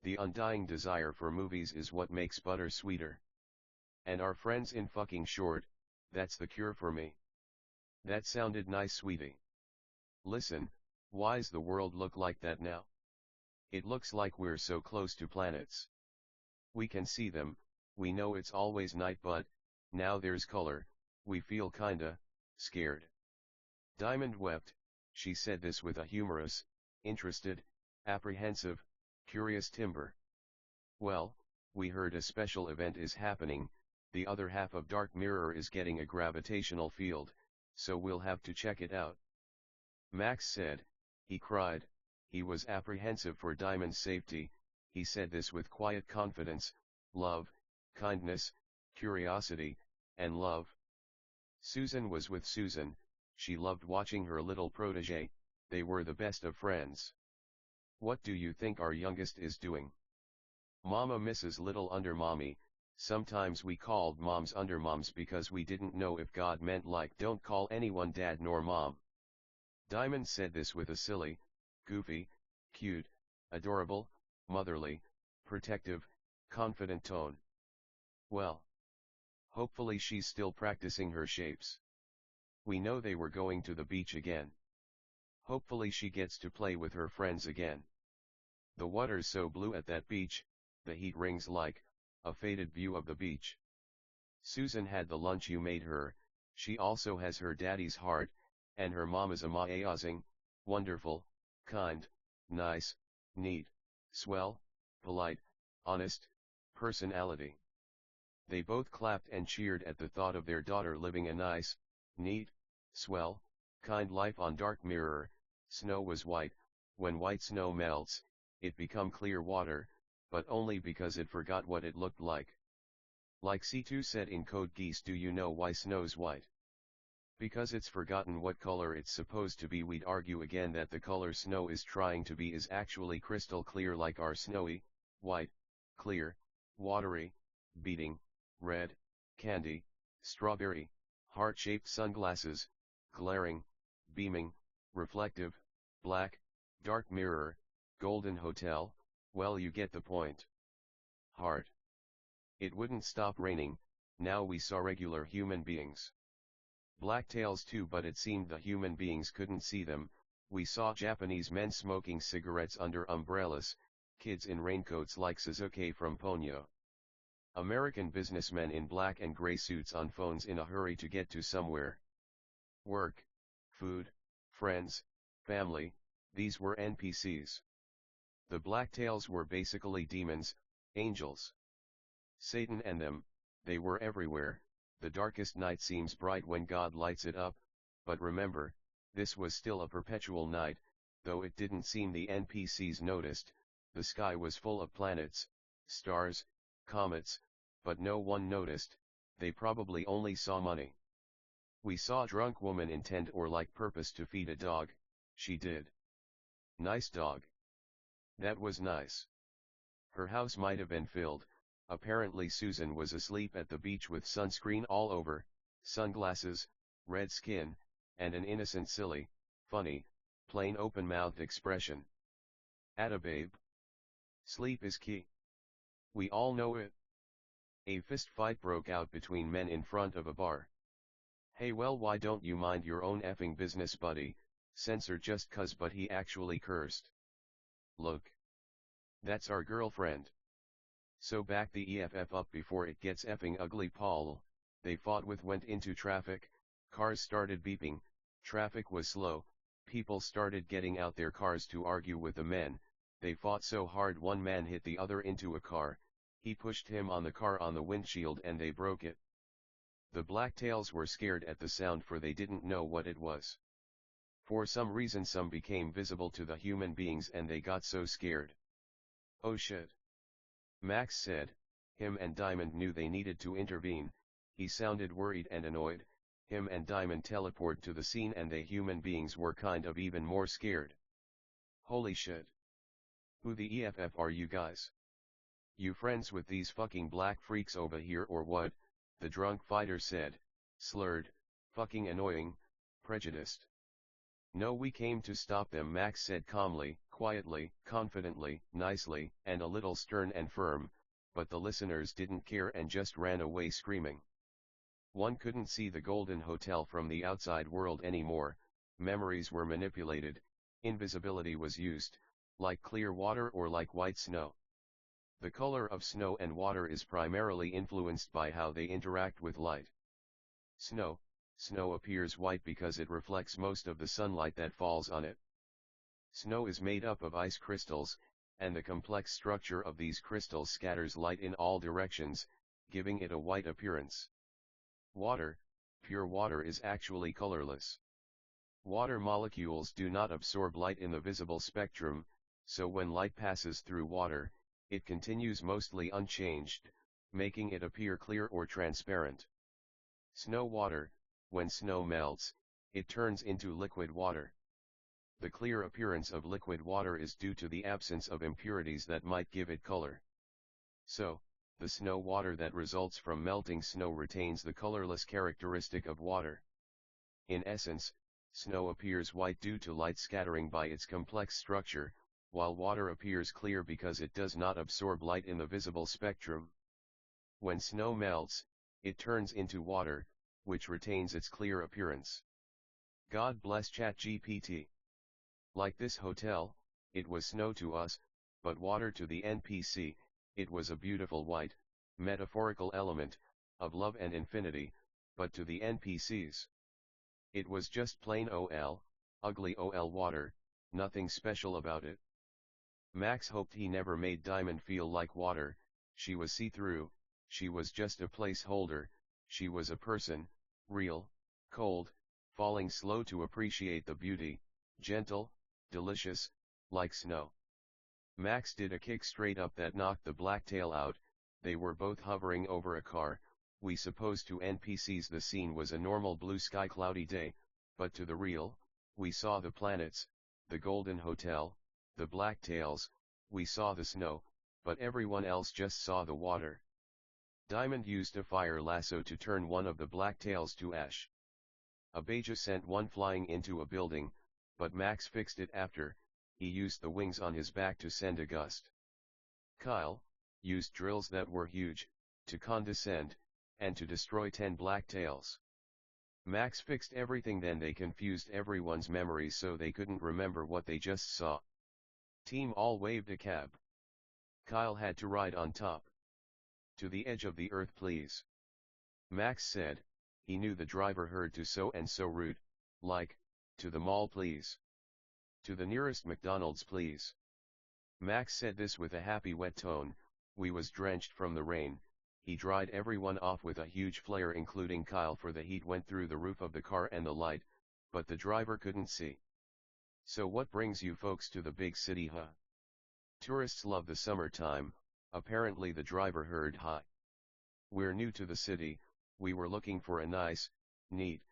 The undying desire for movies is what makes butter sweeter. And our friends in fucking short, that's the cure for me. That sounded nice, sweetie. Listen, why's the world look like that now? It looks like we're so close to planets. We can see them, we know it's always night, but now there's color. We feel kinda scared. Diamond wept. She said this with a humorous, interested, apprehensive Curious Timber. Well, we heard a special event is happening, the other half of Dark Mirror is getting a gravitational field, so we'll have to check it out. Max said. He cried. He was apprehensive for Diamond's safety. He said this with quiet confidence, love, kindness, curiosity, and love. Susan was with Susan. She loved watching her little protege. They were the best of friends. What do you think our youngest is doing? Mama misses little under mommy. Sometimes we called moms under moms because we didn't know if God meant like don't call anyone dad nor mom. Diamond said this with a silly, goofy, cute, adorable, motherly, protective, confident tone. Well, hopefully she's still practicing her shapes. We know they were going to the beach again. Hopefully she gets to play with her friends again. The water's so blue at that beach, the heat rings like a faded view of the beach. Susan had the lunch you made her. She also has her daddy's heart, and her mom is amazing, wonderful, kind, nice, neat, swell, polite, honest, personality. They both clapped and cheered at the thought of their daughter living a nice, neat, swell, kind life on Dark Mirror. Snow was white. When white snow melts, it become clear water, but only because it forgot what it looked like. Like C2 said in Code Geass, do you know why snow's white? Because it's forgotten what color it's supposed to be. We'd argue again that the color snow is trying to be is actually crystal clear like our snowy, white, clear, watery, beating, red, candy, strawberry, heart-shaped sunglasses, glaring, beaming, reflective, black, Dark Mirror, Golden Hotel, well you get the point. Heart. It wouldn't stop raining. Now we saw regular human beings. Blacktails too, but it seemed the human beings couldn't see them. We saw Japanese men smoking cigarettes under umbrellas, kids in raincoats like Suzuki from Ponyo. American businessmen in black and gray suits on phones in a hurry to get to somewhere. Work, food, friends, family, these were NPCs. The blacktails were basically demons, angels. Satan and them, they were everywhere. The darkest night seems bright when God lights it up, but remember, this was still a perpetual night, though it didn't seem the NPCs noticed. The sky was full of planets, stars, comets, but no one noticed. They probably only saw money. We saw a drunk woman intend or like purpose to feed a dog. She did. Nice dog. That was nice. Her house might have been filled. Apparently Susan was asleep at the beach with sunscreen all over, sunglasses, red skin, and an innocent silly, funny, plain open-mouthed expression. Atta babe. Sleep is key. We all know it. A fist fight broke out between men in front of a bar. Hey, well, why don't you mind your own effing business, buddy? Censor just cuz, but he actually cursed. Look. That's our girlfriend. So back the EFF up before it gets effing ugly, Paul. They fought went into traffic, cars started beeping, traffic was slow, people started getting out their cars to argue with the men. They fought so hard one man hit the other into a car, he pushed him on the car on the windshield and they broke it. The blacktails were scared at the sound, for they didn't know what it was. For some reason some became visible to the human beings and they got so scared. Oh shit. Max said. Him and Diamond knew they needed to intervene. He sounded worried and annoyed. Him and Diamond teleport to the scene and the human beings were kind of even more scared. Holy shit. Who the EFF are you guys? You friends with these fucking black freaks over here or what? The drunk fighter said, slurred, fucking annoying, prejudiced. No, we came to stop them, Max said calmly, quietly, confidently, nicely, and a little stern and firm, but the listeners didn't care and just ran away screaming. One couldn't see the Golden Hotel from the outside world anymore, memories were manipulated, invisibility was used, like clear water or like white snow. The color of snow and water is primarily influenced by how they interact with light. Snow appears white because it reflects most of the sunlight that falls on it. Snow is made up of ice crystals, and the complex structure of these crystals scatters light in all directions, giving it a white appearance. Water, pure water, is actually colorless. Water molecules do not absorb light in the visible spectrum, so when light passes through water, it continues mostly unchanged, making it appear clear or transparent. Snow water, when snow melts, it turns into liquid water. The clear appearance of liquid water is due to the absence of impurities that might give it color. So, the snow water that results from melting snow retains the colorless characteristic of water. In essence, snow appears white due to light scattering by its complex structure, while water appears clear because it does not absorb light in the visible spectrum. When snow melts, it turns into water, which retains its clear appearance. God bless ChatGPT. Like this hotel, it was snow to us, but water to the NPC. It was a beautiful white, metaphorical element, of love and infinity, but to the NPCs, it was just plain ugly water, nothing special about it. Max hoped he never made Diamond feel like water. She was see-through, she was just a placeholder, she was a person, real, cold, falling slow to appreciate the beauty, gentle, delicious, like snow. Max did a kick straight up that knocked the blacktail out. They were both hovering over a car. We suppose to NPCs the scene was a normal blue sky cloudy day, but to the real, we saw the planets, the golden hotel, the blacktails, we saw the snow, but everyone else just saw the water. Diamond used a fire lasso to turn one of the blacktails to ash. Abijah sent one flying into a building, but Max fixed it after. He used the wings on his back to send a gust. Kyle used drills that were huge, to condescend, and to destroy 10 blacktails. Max fixed everything, then they confused everyone's memories so they couldn't remember what they just saw. Team all waved a cab. Kyle had to ride on top. To the edge of the earth please. Max said, he knew the driver heard to so and so route, like, to the mall please. To the nearest McDonald's please. Max said this with a happy wet tone. We was drenched from the rain. He dried everyone off with a huge flare including Kyle, for the heat went through the roof of the car and the light, but the driver couldn't see. So what brings you folks to the big city, huh? Tourists love the summertime. Apparently the driver heard, hi. We're new to the city, we were looking for a nice, neat,